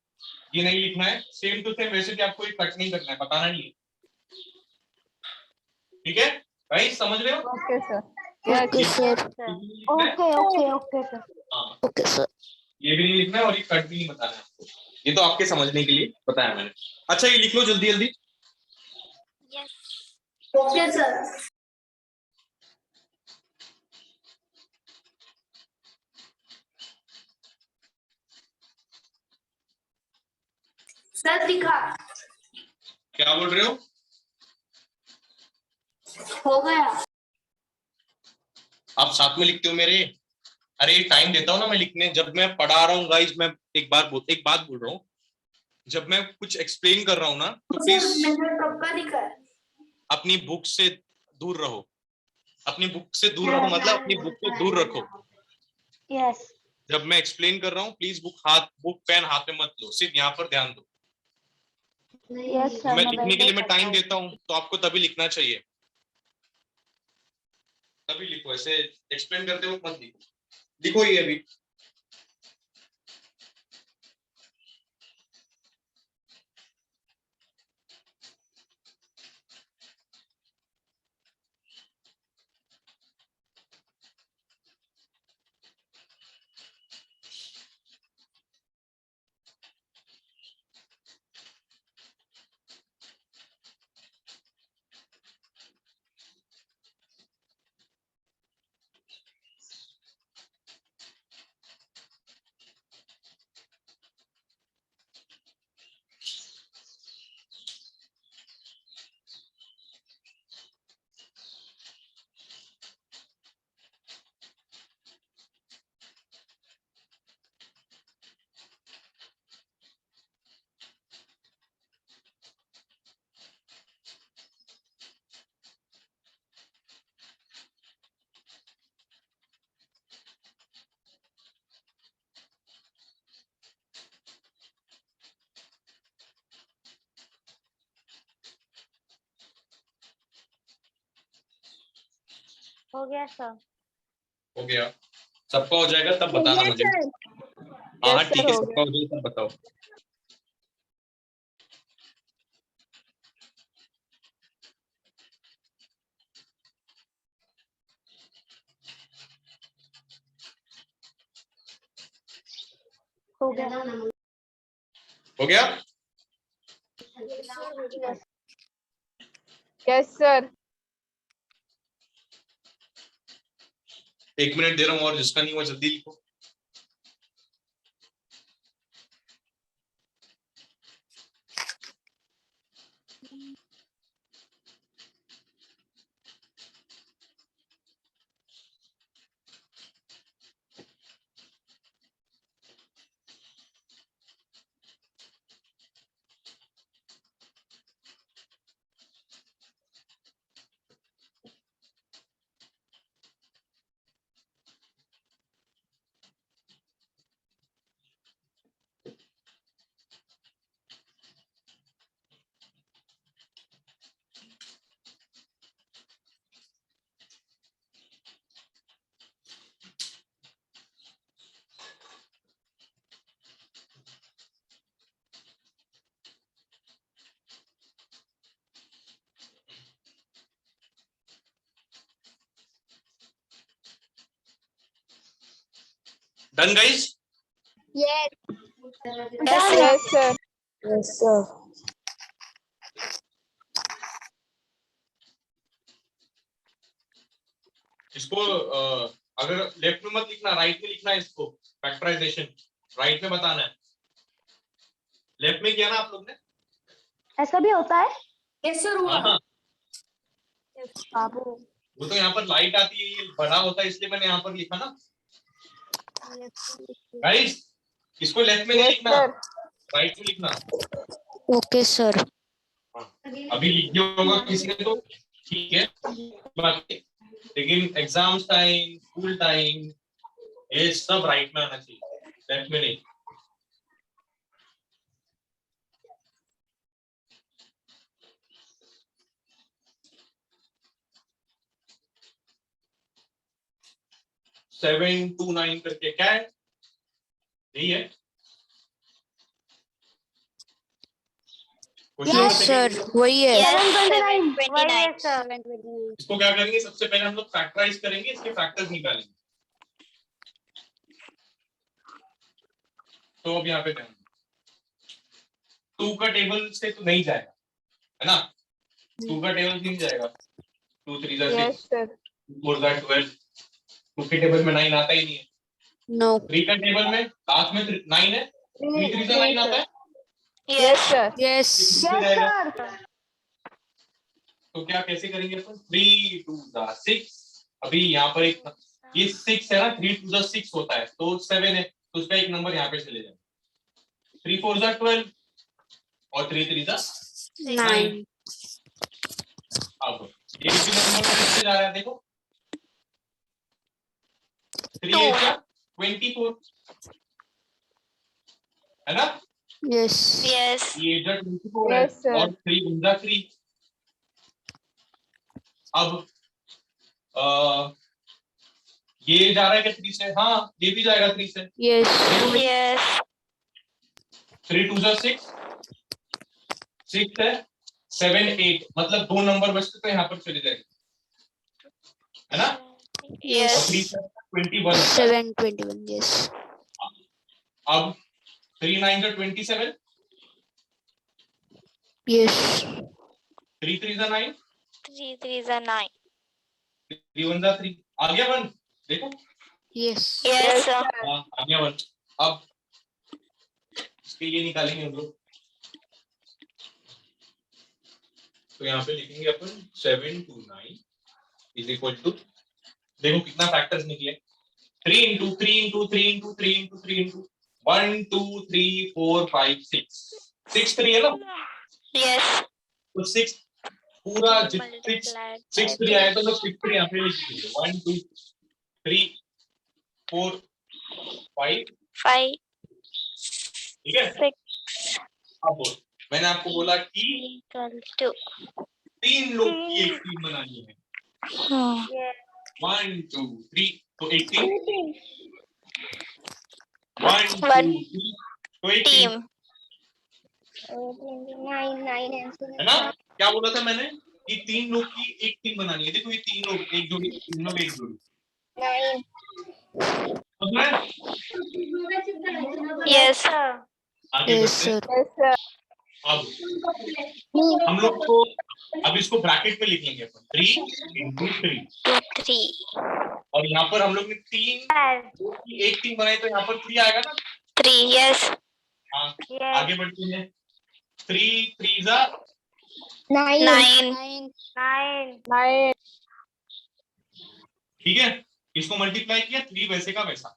ये नहीं लिखना है, सेम टू सेम वैसे भी आपको ये कट नहीं करना है, बताना नहीं है, ठीक है गाइस, समझ रहे हो? Okay sir. Okay sir. Okay okay okay sir. हाँ, ओके सर। ये भी नहीं लिखना है और ये कट भी नहीं बताना है आपको, ये तो आपके समझने के लिए बताया मैंने। अच्छा, ये लिख लो जल्दी जल्दी। Okay sir. सर लिखा। क्या बोल रहे हो? हो गया। आप साथ में लिखते हो मेरे? अरे टाइम देता हूँ ना मैं लिखने, जब मैं पढ़ा रहा हूँ गाइस, मैं एक बात बोल रहा हूँ, जब मैं कुछ एक्सप्लेन कर रहा हूँ ना, तो प्लीज मैंने कब का लिखा है? अपनी बुक से दूर रहो। अपनी बुक से दूर रहो मतलब अपनी बुक को दूर रखो। यस। जब मैं एक्सप्लेन कर रहा हूँ प्लीज बुक पेन हाथ में मत लो, सिर्फ यहाँ पर ध्यान दो। Yes sir. मैं लिखने के लिए मैं टाइम देता हूँ तो आपको तभी लिखना चाहिए, तभी लिखो, ऐसे एक्सप्लेन करते वक्त मत लिखो। लिखो ये अभी। हो गया सर। हो गया? सबका हो जाएगा तब बताना मुझे। हाँ हाँ यस ठीक सर, है, हो सबका हो जाएगा तब बताओ। हो गया। हो गया? Yes sir. 1 मिनट दे रहा हूँ और जिसका नहीं हुआ जल्दी लिखो। Done guys? Yes sir. Yes sir. इसको अगर लेफ्ट में मत लिखना, राइट में लिखना है इसको, फैक्टराइजेशन राइट में बताना है। लेफ्ट में किया ना आप लोग ने? ऐसा भी होता है? यस सर हुआ। हाँ, बाबू। वो तो यहाँ पर लाइट आती है, ये बड़ा होता है इसलिए मैंने यहाँ पर लिखा ना। गाइस, इसको लेफ्ट में नहीं यस लिखना, सर। राइट में लिखना। Okay sir. अभी लिख दिया होगा किसी ने तो ठीक है, बात नहीं। लेकिन एग्जाम टाइम, स्कूल टाइम, ये सब राइट में आना चाहिए, लेफ्ट में नहीं। सेवन टू नाइन करके क्या है? यही है। क्वेश्चन यस नंबर सर वही है। 729 वही है सर। इसको क्या करेंगे, सबसे पहले हम लोग फैक्टराइज करेंगे, इसके फैक्टर्स निकालेंगे। तो अब यहाँ पे ध्यान 2 का टेबल से तो नहीं जाएगा, है ना? 2 का टेबल नहीं जाएगा। 2 3 जा 6, यस सर 4 जा 12। 2 के टेबल में 9 आता ही नहीं है। नो 3 का टेबल में लास्ट में 9 है, 3 3 जा 9 आता है, यस सर यस कितने यस जाएगा? सर। तो क्या कैसे करेंगे अपन? 3 2 जा 6। अभी यहाँ पर एक ये 6 है ना, 3 2 जा 6 होता है, तो 7 है, तो उसका एक नंबर यहाँ पे चले जाए। 3 4 जा 12 और 3 3 जा 9। 9 अब ये किसी नंबर पर किससे जा रहा है देखो, 3 8 जा 24, है ना? यस ये 8 जा 24 है, Yes, sir. और 3 1 जा 3। अब ये जा रहा है क्या 3 से? हाँ, ये भी जाएगा 3 से। यस देखो भाई, 3 2 जा 6, 6 है, 7 8, मतलब 2 नंबर बचते तो यहाँ पर चले जाएंगे, है ना? और 3 यस 21 होता है। 721 यस अब 3 9 जा 27, यस 3 3 जा 9, 9। 3 1 जा 3। आ गया 1, देखो। यस हाँ, आ गया 1। अब इसके लिए निकालेंगे हम लोग, तो यहाँ पे लिखेंगे अपन 7 2 9 इज इक्वल टू, देखो कितना फैक्टर्स निकले, 3 into 3 into 3 into 3 into 3 into 1 2 3 4 5 6 6 3 है ना, तो 6 पूरा 6 3 आया, तो मैं 6 3 यहाँ पे लिख दूंगा, 1 2 3 4 5, 5 ठीक है? 6 अब मैंने आपको बोला कि equal to 3 लोग की एक टीम बनानी है, 1 2 3, तो एक टीम, 1 2 3, तो एक टीम, 9 है ना? क्या बोला था मैंने कि 3 लोग की एक टीम बनानी है। देखो ये 3 लोग एक जोड़ी, 3 लोग एक जोड़ी, 9 समझ में? yes sir आगे यस बढ़ते हैं। सर यस सर अब हम लोग को, अब इसको ब्रैकेट में लिख लेंगे अपन, 3 इंटू 3, 3 और यहाँ पर हम लोग ने 3 एक टीम बनाई, तो यहाँ पर 3 आएगा ना? 3 yes हाँ, आगे बढ़ते हैं। 3 3 जा 9 9 9 ठीक है, इसको मल्टीप्लाई किया, 3 वैसे का वैसा।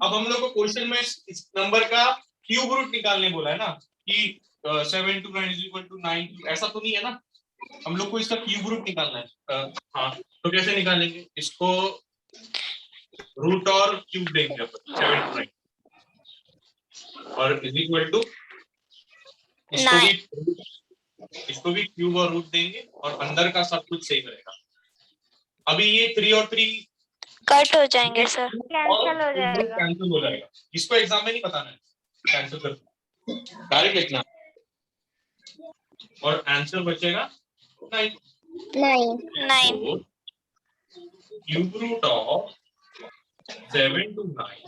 अब हम लोग को क्वेश्चन में इस नंबर का क्यूब रूट निकालने बोला है ना, कि 7 2 9 इज इक्वल टू 9, ऐसा तो नहीं है ना, हम लोग को इसका क्यूब रूट निकालना है। हाँ, तो कैसे निकालेंगे इसको? रूट और क्यूब देंगे अपन, 7 2 9, और इज इक्वल टू, इसको भी क्यूब और रूट देंगे, और अंदर का सब कुछ सही रहेगा। अभी ये 3 और 3 कट हो जाएंगे सर कैंसिल हो जाएगा, कैंसिल हो जाएगा। इसको एग्जाम में नहीं बताना है, कैंसिल कर डायरेक्ट लिखना, और आंसर बचेगा 9। 9 cube root of 7 to 9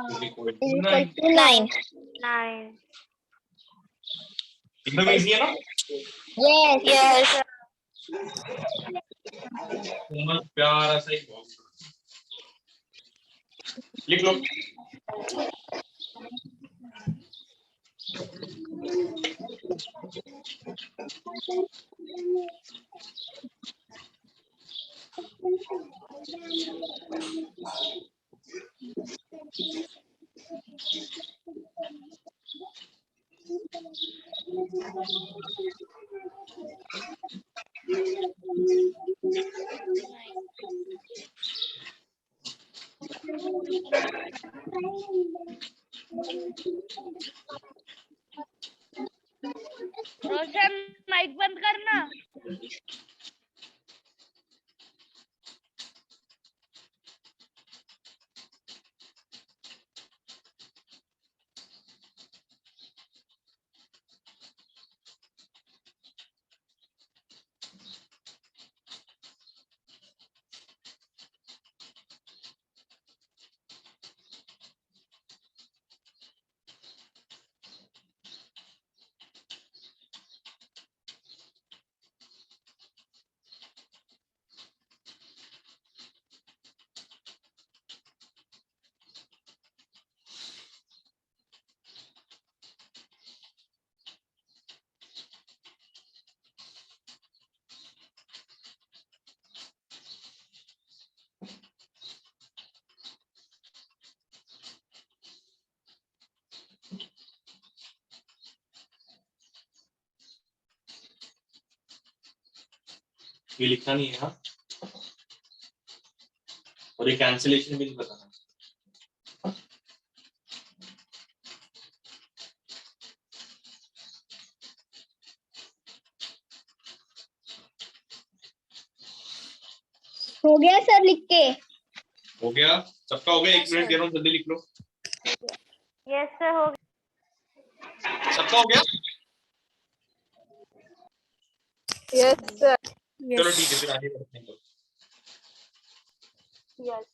is equal to 9. 9 एकदम इजी है ना? yes बहुत प्यारा सा एक बॉक्स लिख लो। रोशन माइक बंद करना। ये लिखना नहीं है हाँ, और ये कैंसिलेशन भी नहीं बताना। हो गया सर लिख के। हो गया सबका? हो गया, 1 मिनट दे रहा हूँ, जल्दी लिख लो। यस सर हो सबका हो गया? Yes sir. चलो ठीक है, फिर आगे बढ़ते हैं। यस।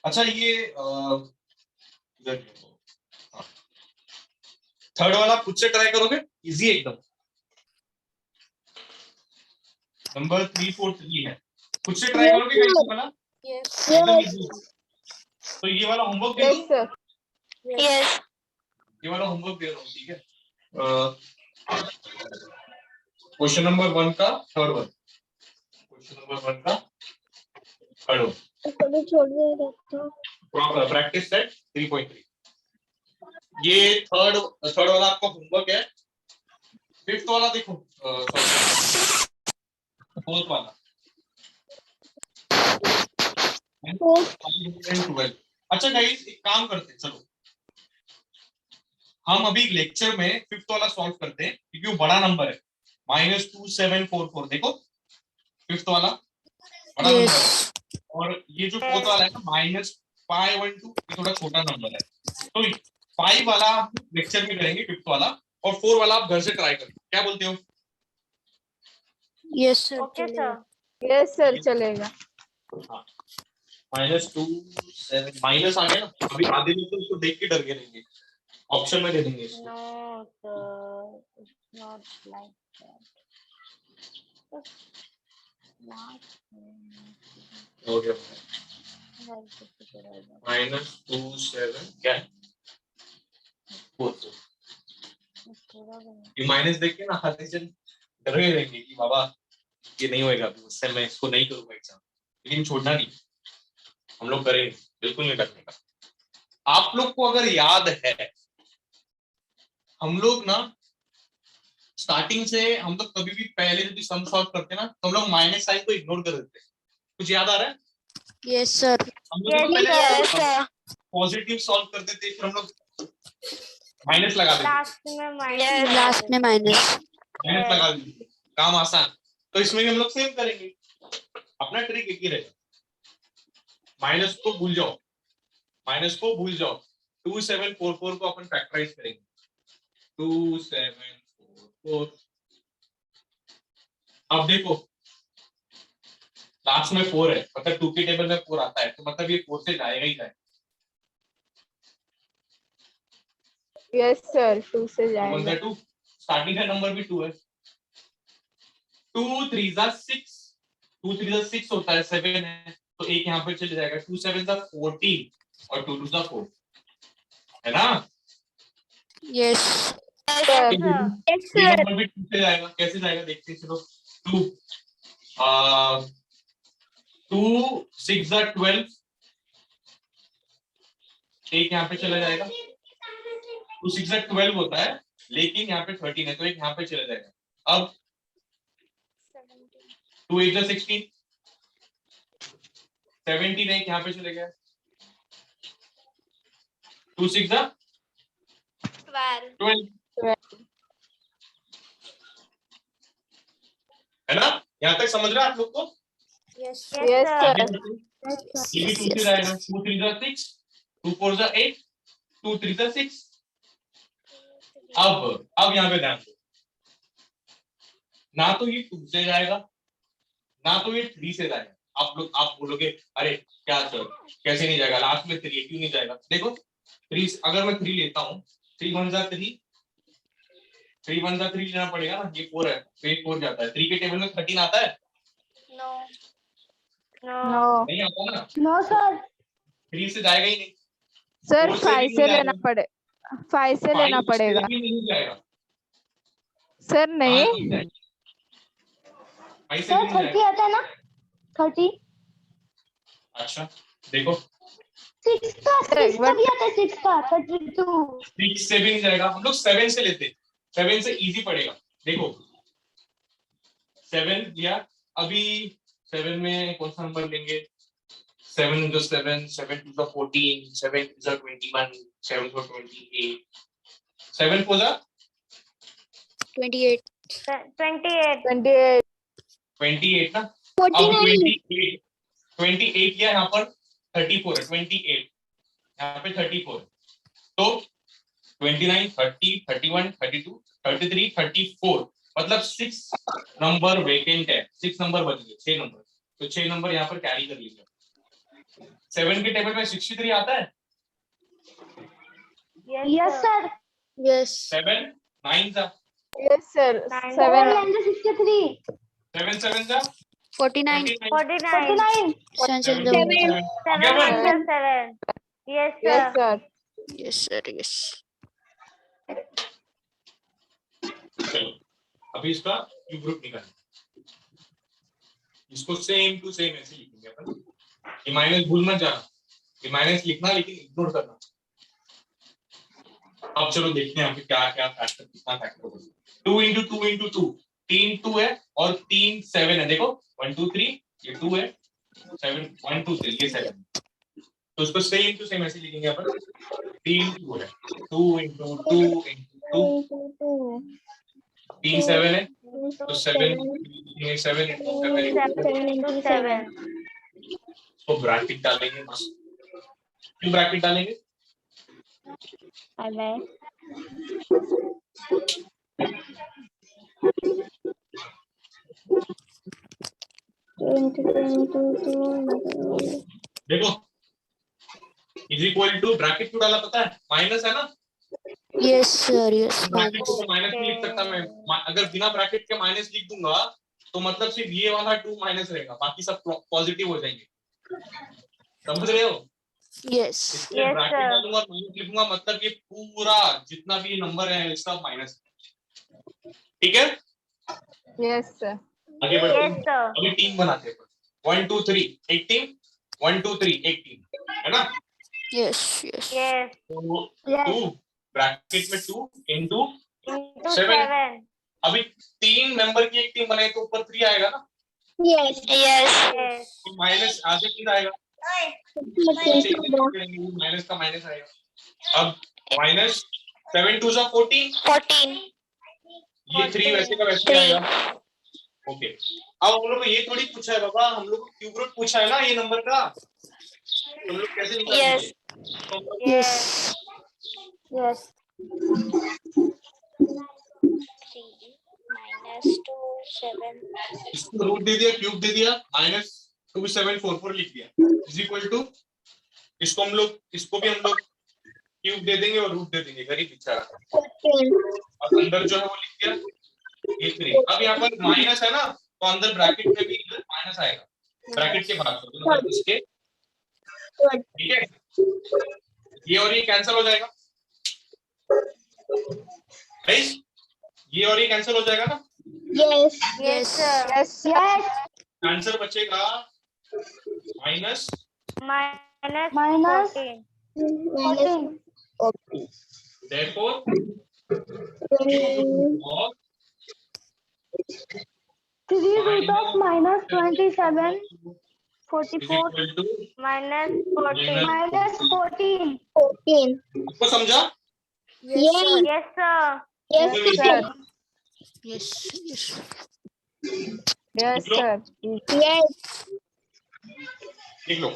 अच्छा ये थर्ड वाला खुद से ट्राई करोगे, इजी है एकदम। नंबर 343 है, खुद से ट्राई करोगे गाइस ये वाला, एकदम इजी। तो ये वाला होमवर्क दे दूं? Yes sir. यस। ये वाला होमवर्क दे रहा हूँ, ठीक है। क्वेश्चन नंबर 1 का थर्ड वन, क्वेश्चन नंबर 1 का थर्ड वन, कभी छोड़ देगा प्रैक्टिस सेट 3.3। ये थर्ड वाला आपका होमवर्क है। फिफ्थ वाला देखो, फोर्थ वाला 12। अच्छा गाइस एक काम करते हैं, चलो हम अभी लेक्चर में फिफ्थ वाला सॉल्व करते हैं, क्योंकि वो बड़ा नंबर है, -2744। देखो फिफ्थ वाला बड़ा नंबर है, और ये जो फोर्थ वाला है ना -512, ये थोड़ा छोटा नंबर है। तो 5 वाला हम लेक्चर में करेंगे, फिफ्थ वाला, और 4 वाला आप घर से ट्राई करें। क्या बोलते हो? Yes sir okay sir. Yes sir चलेगा। हाँ, -27 माइनस आ गया ना, अभी आधे लोग तो उसको देख के डर गए रहेंगे, ऑप्शन में दे देंगे इसको। No sir, it's not like that. हो गया -27 क्या है? ये माइनस देख के ना आधे जन डर गए रहेंगे कि बाबा ये नहीं होएगा, मुझसे मैं इसको नहीं करूंगा एग्जाम। लेकिन छोड़ना नहीं, हम लोग करेंगे, बिल्कुल नहीं करने का। आप लोग को अगर याद है, हम लोग ना स्टार्टिंग से हम लोग कभी भी पहले जब भी सम सॉल्व करते ना, तो हम लोग माइनस साइन को इग्नोर कर देते। कुछ याद आ रहा है? यस सर हम लोग तो पहले पॉजिटिव सॉल्व करते थे, फिर हम लोग माइनस लगा देते, लास्ट में माइनस। माइनस लगा देते, काम आसान। तो इसमें भी हम लोग सेम करेंगे, अपना ट्रिक एक ही रहेगा, माइनस को भूल जाओ, माइनस को भूल जाओ। 2744 को अपन फैक्टराइज करेंगे, 2744। अब देखो लास्ट में 4 है, मतलब 2 के टेबल में 4 आता है, तो मतलब ये 4 से जाएगा ही जाएगा। यस सर 2 से जाएगा। 2 स्टार्टिंग का नंबर भी 2 है, 2 3 6, 2 3 6 होता है, 7 है, तो एक यहाँ पे चले जाएगा, 2 7 14 और 2 2 4 है ना। यस एक नंबर भी 2 से जाएगा, कैसे जाएगा देखते हैं, चलो 2 2 6 12, एक यहाँ पे चला जाएगा, 2 6 12 होता है, लेकिन यहाँ पे 13 है, तो एक यहाँ पे चला जाएगा। अब 2 8 16, 17 एक यहाँ पे चले गया, 2 6 12 है ना। यहाँ तक समझ रहे हैं आप लोग को? Yes sir. ये भी 2 से जाएगा, 2 3 6, 2 4 8, 2 3 6। अब यहाँ पे ध्यान दो, ना तो ये 2 से जाएगा ना तो ये 3 से जाएगा। आप बोलोगे अरे क्या सर कैसे नहीं जाएगा, लास्ट में 3 क्यों नहीं जाएगा? देखो 3 अगर मैं 3 लेता हूँ, 3 1 जा 3, 3 1 जा 3 लेना पड़ेगा ना, ये 4 है तो ये 4 जाता है। 3 के टेबल में 13 आता है? नो नहीं आता ना, नो सर 3 से जाएगा ही नहीं। सर 4 से 5 भी से नहीं लेना जाएगा, पड़े 5 से 5 लेना से पड़ेगा भी नहीं जाएगा। सर। हाँ, नहीं नहीं जाएगा। 5 से भी सर नहीं 30 जाएगा। आता है ना 30 अच्छा देखो 6 का भी आता है 6 का 32 6 से भी नहीं जाएगा। हम लोग 7 से लेते, 7 से इजी पड़ेगा। देखो 7 दिया, अभी 7 में कौन सा नंबर लेंगे? 7 into 7, 7 to the 14, 7 to the 21, 7 to the 28, 7 to the 28. 28 28 28 ना। अब 28 किया यहाँ पर 34 है, 28 यहाँ पे 34, तो 29, 30, 31, 32, 33, 34, मतलब 6 नंबर वेकेंट है, 6 नंबर बच गए, 6 नंबर, तो 6 नंबर यहाँ पर कैरी कर लीजिए। 7 के टेबल में 63 आता है? Yes sir Yes. 7 9 जा, यस सर 9 7 63 7 7 जा 49. 49 49 Cancel 7 the 7 आ 7 गया बन? minus 7 yes yes sir sir Yes, sir. Yes. चलो अभी इसका क्यूब रूट निकालना, इसको सेम टू सेम ऐसे लिखेंगे अपन। ये माइनस भूल मत जाना, ये माइनस लिखना लेकिन इग्नोर करना। अब चलो देखते हैं यहाँ पे क्या क्या फैक्टर, कितना फैक्टर होगा। 2 into 2 into 2, 3 2 है और 3 7 है। देखो 1 2 3, ये 2 है, 7 1 2 3 ये 7, तो उसको सेम टू सेम ऐसे लिखेंगे अपन। 3 2 है, 2 into 2 into 2, 3 7 है, तो 7 into 7 into 7 into 7 into 7 तो ब्रैकेट डालेंगे बस। क्यों ब्रैकेट डालेंगे? देखो इज इक्वल टू, ब्रैकेट क्यों डाला पता है? माइनस है ना, Yes, sir. Yes, ब्रैकेट को minus. तो माइनस नहीं लिख सकता मैं, अगर बिना ब्रैकेट के माइनस लिख दूंगा तो मतलब सिर्फ ये वाला 2 माइनस रहेगा, बाकी सब पॉजिटिव हो जाएंगे। समझ रहे हो? Yes. इसलिए Yes, ब्रैकेट sir. डालूंगा और माइनस लिखूंगा, मतलब ये पूरा जितना भी नंबर है सब माइनस। ठीक है, यस सर आगे बढ़ते yes हैं। sir अभी टीम बनाते हैं, 1 2 3 एक टीम, 1 2 3 एक टीम, है ना? Yes. Yes. yes तो Yes. 2 ब्रैकेट में 2 into into 7। 7 अभी 3 मेंबर की एक टीम बनाए तो ऊपर 3 आएगा ना, Yes. yes तो माइनस आगे किधर आएगा? माइनस का माइनस आएगा। अब माइनस 7 2 जा 14, 14. ये 3 वैसे का वैसे आएगा। ओके, अब हम लोग को ये थोड़ी पूछा है बाबा, हम लोग को क्यूब रूट पूछा है ना ये नंबर का, तो हम लोग कैसे निकालेंगे? yes yes इसको रूट दे दिया, क्यूब दे दिया, माइनस 2744 लिख दिया, इज इक्वल टू, इसको हम लोग, इसको भी हम लोग क्यूब दे देंगे और रूट दे देंगे, गरीब बेचारा। और अंदर जो है वो लिख दिया ये 3। अब यहाँ पर माइनस है ना, तो अंदर ब्रैकेट में भी माइनस आएगा, ब्रैकेट के बाद मतलब इसके, ठीक है, ये और ये कैंसिल हो जाएगा, राइट? ये और ये कैंसिल हो जाएगा ना, yes yes sir yes yes answer बचेगा माइनस minus Minus 14 14 therefore और 3 root of minus 27 is 44 equal to minus 14 minus 14 आपको समझा? Yes, sir. yes sir yes sir Yes. Yes. Yes sir लिख लो।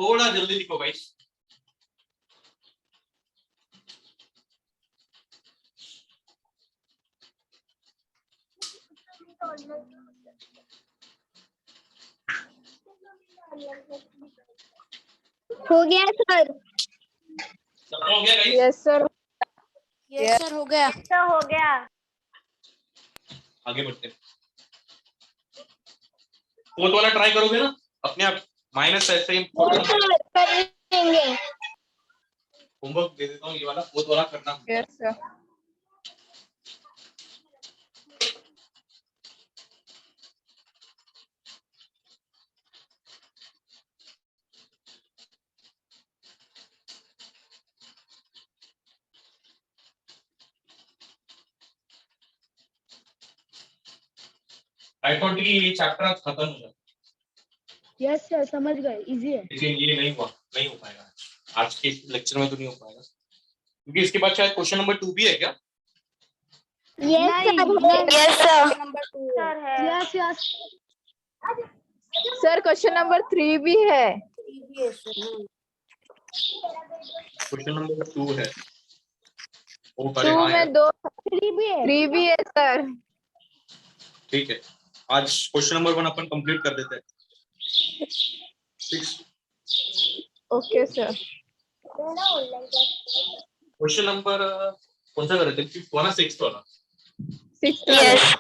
थोड़ा जल्दी लिखो भाई। हो गया सर। सबका हो गया guys? Yes sir. Yes sir हो गया। तो हो गया। आगे बढ़ते हैं। फोर्थ वाला ट्राई करोगे ना अपने आप? माइनस ऐसे ही सर कर लेंगे। होमवर्क दे देता हूँ, ये वाला फोर्थ वाला करना। Yes sir. आई थॉट कि ये चैप्टर आज खत्म हो जाए, यस सर समझ गए, इजी है। लेकिन ये नहीं हुआ, नहीं हो पाएगा आज के लेक्चर में, तो नहीं हो पाएगा क्योंकि इसके बाद शायद क्वेश्चन नंबर 2 भी है क्या? Yes sir. Yes sir. Number 2 sir है। Yes yes. Sir question number 3 भी है। क्वेश्चन नंबर 2 है। ओ 2 हाँ यार, में 2 3 भी है। 3 भी है सर। ठीक है, आज क्वेश्चन नंबर 1 अपन कंप्लीट कर देते हैं। 6 ओके सर। क्वेश्चन नंबर कौन सा कर रहे थे? 5th वाला 6th वाला? 6 यस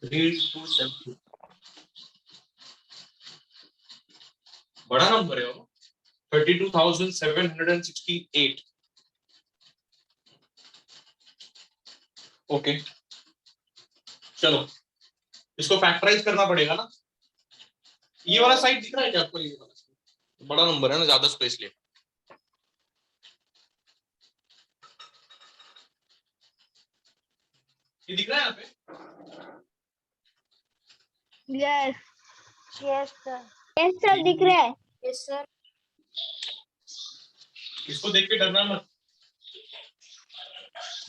3 2 7 बड़ा नंबर है वो, 32,768। ओके चलो, इसको फैक्टराइज करना पड़ेगा ना। ये वाला साइड दिख रहा है क्या आपको? ये वाला बड़ा नंबर है ना, ज्यादा स्पेस ले। ये दिख रहा है यहाँ पे? Yes yes sir. Yes sir दिख रहा है। Yes sir. इसको देख के डरना मत।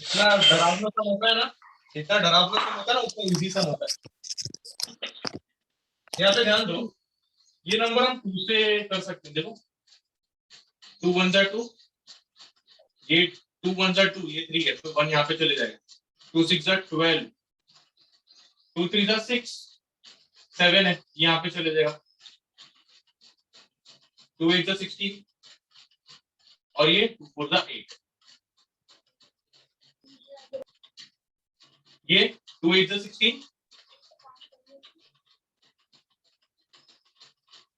इतना डरावना सा होता है ना, जितना डरावना सा होता है ना उतना इजी सा होता है। यहाँ पे ध्यान दो, ये नंबर हम 2 से कर सकते हैं। देखो 2 1 जा 2, ये 2 1 जा 2, ये 3 है तो 1 यहाँ पे चले जाएगा। 2 6 जा 12, 2 3 जा 6, 7 है यहाँ पे चले जाएगा। 2 8 जा 16 और ये 2 4 जा 8। ये 2 8 जा 16,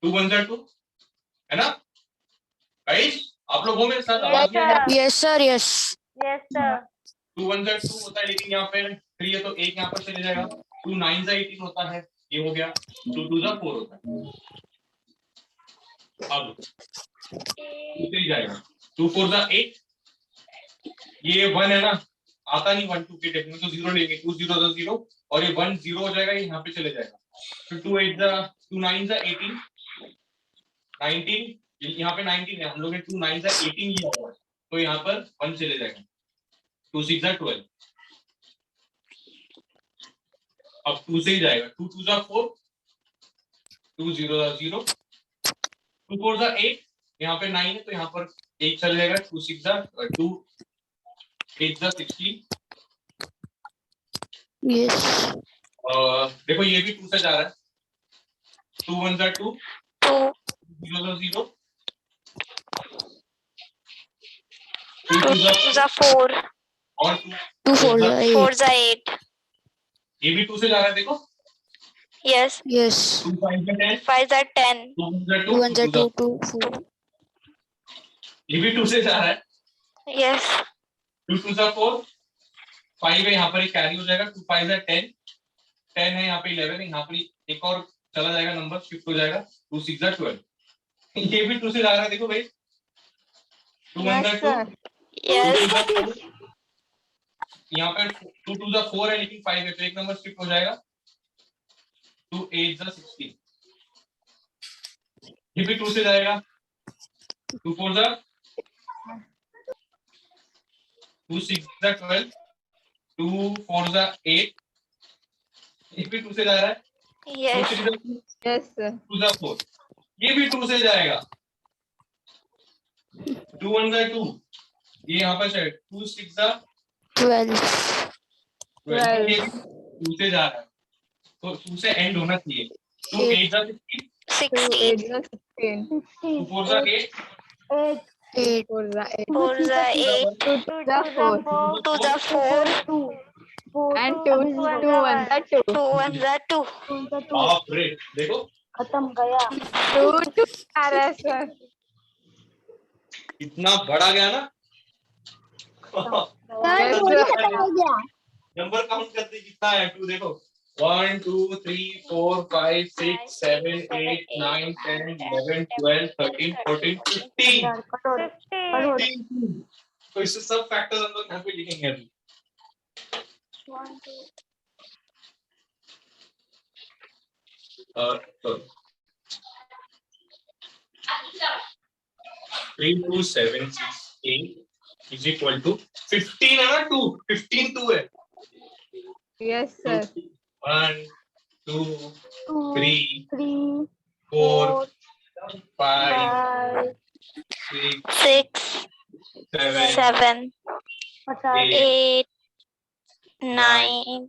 2 1 जा 2 है ना गाइस? आप लोग हो मेरे साथ? आवाज नहीं आ रही? Yes sir. Yes yes sir. 2 1 जा 2 होता है, लेकिन यहाँ पे 3 है तो 1 यहाँ पर चले जाएगा। 2 9 जा 18 होता है, ये हो गया। 2 2 जा 4 होता है। अब 2 3 जाएगा, 2 4 जा 8, ये 1 है ना, आता नहीं 1 2 के टेप में, तो 0 लेंगे। 2 0 जा 0 और ये 1 0 हो जाएगा, ये यहाँ पे चले जाएगा। फिर 2 8 जा 2 9 जा 18, 19, यहाँ पे 19 है, हम लोग ने 2 9 जा 18 लिया हुआ है तो यहाँ पर 1 चले जाएगा। 2 6 जा 12, अब 2 से ही जाएगा। 2 2 जा 4, 2 0 जा 0, 2 4 जा 8, यहाँ पे 9 है तो यहाँ पर 1 चले जाएगा। 2 6 जा 2, 8 जा 16। यस देखो ये भी 2 से जा रहा है। 2 1 जा 2, 2 0 जा 0, 2 जा 4 और 2 4 जा 4 8 जा 8 ये भी 2 से जा रहा है। देखो यस यस 2 5 जा 10, 5 जा 10 2 जा 2 1 जा 2, 2 2 4 ये भी 2 से जा रहा है। यस 2 2 जा 4, 5 है यहाँ पर एक कैरी हो जाएगा। 2 5 जा 10, 10 है यहाँ पे 11 है, यहाँ पर एक और चला जाएगा, नंबर शिफ्ट हो जाएगा। 2 6 जा 12, ये भी 2 से जा रहा है। देखो भाई 2 1 जा 2, यस यहाँ पे 2 2 जा 4 है लेकिन 5 है तो एक नंबर शिफ्ट हो जाएगा। 2 8 जा 16, ये भी 2 से जाएगा। 2 4 जा 2 6 जा 12, 2 4 जा 8, ये भी 2 से जा रहा है। 2 यस 3 जा 2, यस सर। 2 जा 4, ये भी 2 से जाएगा, 2 1 जा 2, ये यहाँ पर 2 6 जा 12 12, ये भी 2 से जा रहा है, तो 2 से एंड होना चाहिए। 2 8 जा 16, 16. 16. 2 4 जा 8, 8 8 4 जा 8. 4 is 8. 2 जा 4. 2 is 4. 2 And 2 1 जा 2. 2 1 is 2. बाप रे, देखो खत्म गया। 2 आ रहा है सर. इतना बड़ा गया ना। Yes, थोड़ी sir. खत्म हो गया। नंबर काउंट करते कितना है, 2 देखो, 1 2 3 4 5 6 7 8 9 10 11 12 13 14 15, करोड़ करोड़ 15। तो इससे सब फैक्टर्स हम लोग यहाँ पे लिखेंगे अभी। 3 2 7 6 8 is equal to 15 है ना, 2 15 2 है। Yes, sir. 1 2 3 3 4 5 5 6 6 7 7 50 8 9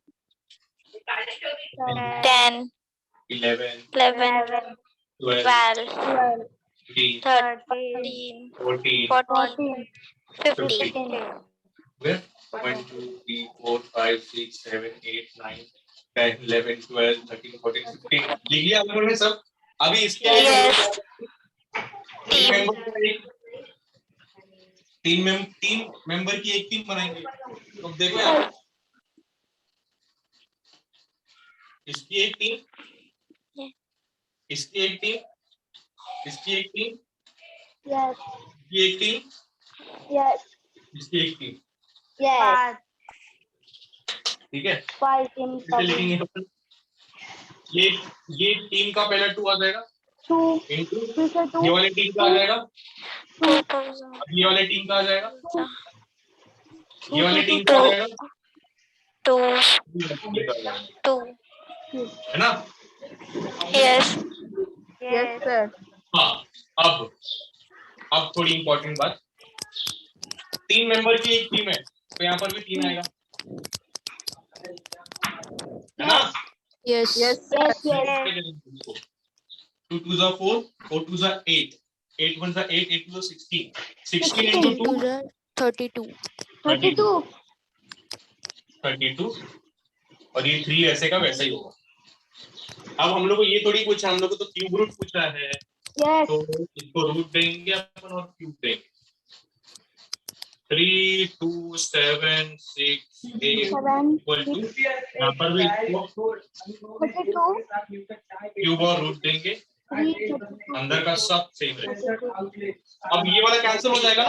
10 11 11 12 12 13 13 14 14 15 where 1 2 3 4 5 6 7 8 9 10 11 12 13 14 15 लिख लिया आप लोगों ने सब। अभी इसके आगे Yes. तीन मेंबर की एक टीम बनाएंगे। तो देखो यार, इसकी एक टीम, इसकी एक टीम, इसकी एक टीम, यस इसकी एक टीम, यस इसकी एक टीम, यस ठीक है। 5 टीम इसे लिखेंगे अपन। ये टीम का पहला 2 आ जाएगा 2 इंटू फिर से 2 ये वाली टीम का आ जाएगा, 2000 अब ये वाली टीम का आ जाएगा, ये वाली टीम का तो- आ जाएगा, 2 ये वाली टीम का आ जाएगा, 2 है ना। Yes. Yes, sir. हाँ, अब थोड़ी इंपॉर्टेंट बात, 3 मेंबर की एक टीम है तो यहाँ पर भी 3 आएगा, है ना। Yes. Yes, sir. Yes yes 2 2 जा 4 4 2 जा 8 8 1 जा 8 8 2 जा 16 16 into 2 2 are 32. 32 32 और ये 3 ऐसे का वैसा ही होगा। अब हम लोग को ये थोड़ी पूछा, हम लोग को तो क्यूब रूट पूछा है, यस तो इसको रूट देंगे अपन और क्यूब देंगे। 3 2 7 6 8 7 इक्वल टू, यहाँ पर भी 32 क्यूब और रूट देंगे, 3 अंदर का सब सेम रहेगा। अब ये वाला कैंसिल हो जाएगा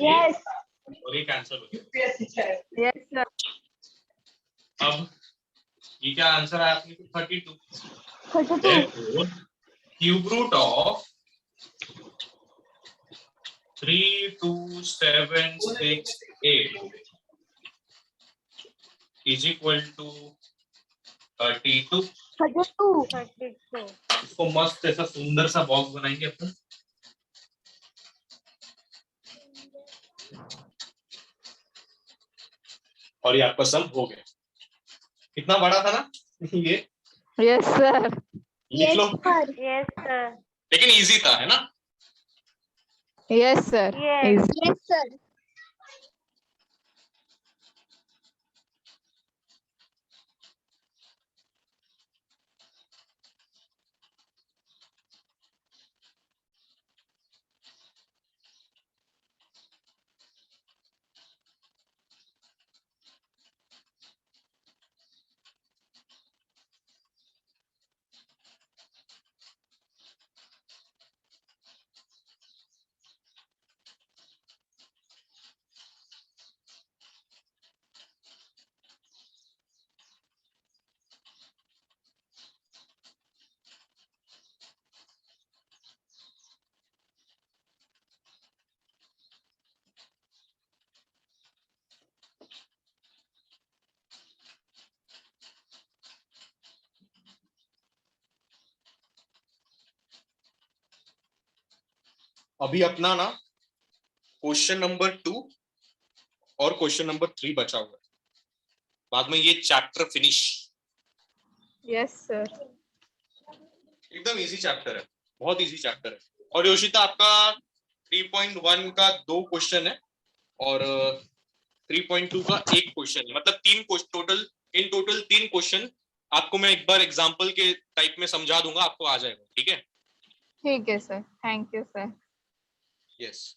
यस और ये कैंसिल हो जाएगा। Yes, sir. अब ये क्या आंसर आया अपने को 32। 32 Therefore, cube root of 3 2 7 6 8 is equal to 32। 32 इसको मस्त ऐसा सुंदर सा बॉक्स बनाएंगे अपन। और ये आपका सम हो गया। कितना बड़ा था ना ये, Yes, sir. लिख लो, यस सर लेकिन इजी था, है ना। Yes, sir. Yes. Is- yes sir अभी अपना ना क्वेश्चन नंबर 2 और क्वेश्चन नंबर 3 बचा हुआ है, बाद में ये चैप्टर फिनिश। Yes sir. एकदम इजी चैप्टर है, बहुत इजी चैप्टर है। और योशिता आपका 3.1 का 2 क्वेश्चन है और 3.2 का 1 क्वेश्चन है, मतलब 3 टोटल, इन टोटल 3 क्वेश्चन आपको मैं एक बार एग्जांपल के टाइप में समझा दूंगा, आपको आ जाएगा। ठीक है? ठीक है sir, thank you sir. Yes.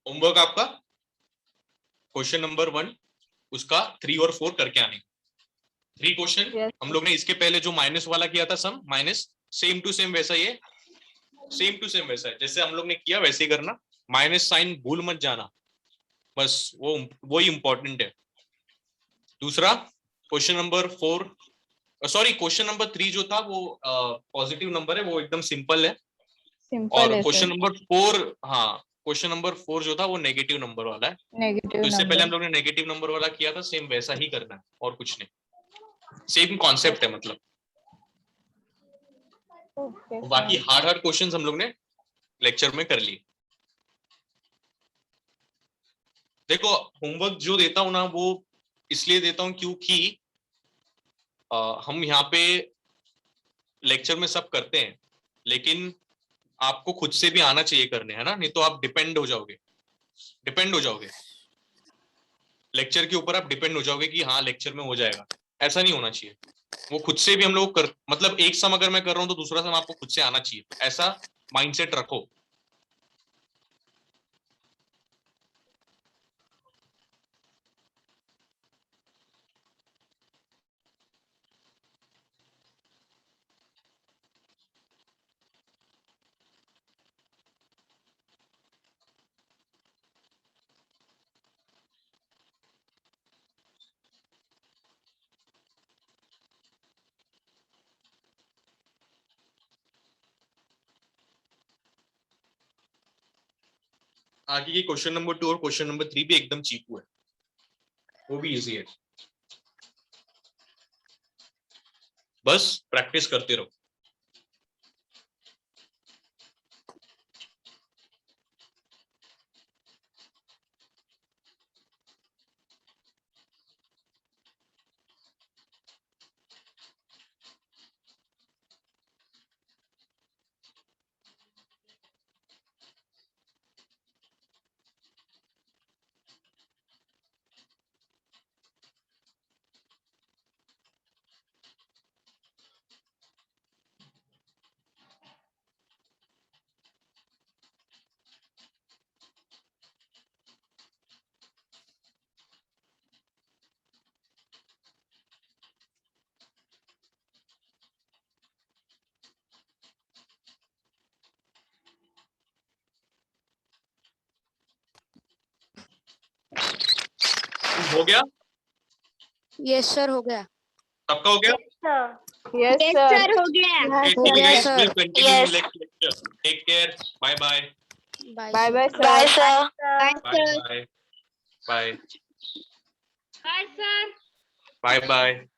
Homework आपका क्वेश्चन नंबर 1 उसका 3 और 4 करके आने। 3 क्वेश्चन Yes. हम लोग ने इसके पहले जो माइनस वाला किया था सम माइनस, सेम टू सेम वैसा, ये सेम टू सेम वैसा है जैसे हम लोग ने किया वैसे ही करना, माइनस साइन भूल मत जाना, बस वो ही इंपॉर्टेंट है। दूसरा question number 4, sorry question number 3 जो था वो पॉजिटिव नंबर है, वो एकदम सिंपल है। सिंपल और है क्वेश्चन सर। नंबर 4, हाँ क्वेश्चन नंबर 4 जो था वो नेगेटिव नंबर वाला है। नेगेटिव तो इससे पहले हम नंबर। लोग ने नेगेटिव नंबर वाला किया था, सेम वैसा ही करना है और कुछ नहीं, सेम कॉन्सेप्ट है मतलब। ओके बाकी सर। हार्ड क्वेश्चंस हम लोग ने लेक्चर में कर लिए। देखो होमवर्क जो देता हूं ना वो इसलिए देता हूं क्योंकि हम यहाँ पे लेक्चर में सब करते हैं, लेकिन आपको खुद से भी आना चाहिए करने, है ना, नहीं तो आप डिपेंड हो जाओगे लेक्चर के ऊपर, आप डिपेंड हो जाओगे कि हाँ लेक्चर में हो जाएगा, ऐसा नहीं होना चाहिए। वो खुद से भी हम लोग कर, मतलब एक सम अगर मैं कर रहा हूं तो दूसरा सम आपको खुद से आना चाहिए, ऐसा माइंडसेट रखो। आगे की क्वेश्चन नंबर 2 और क्वेश्चन नंबर 3 भी एकदम चीकू है, वो भी इजी है, बस प्रैक्टिस करते रहो। हो गया? यस सर, हो गया। सबका हो गया? यस सर, हो गया। Yes, sir. Yes. Take care, bye bye. Bye bye bye Bye, sir. sir. Bye bye bye bye bye.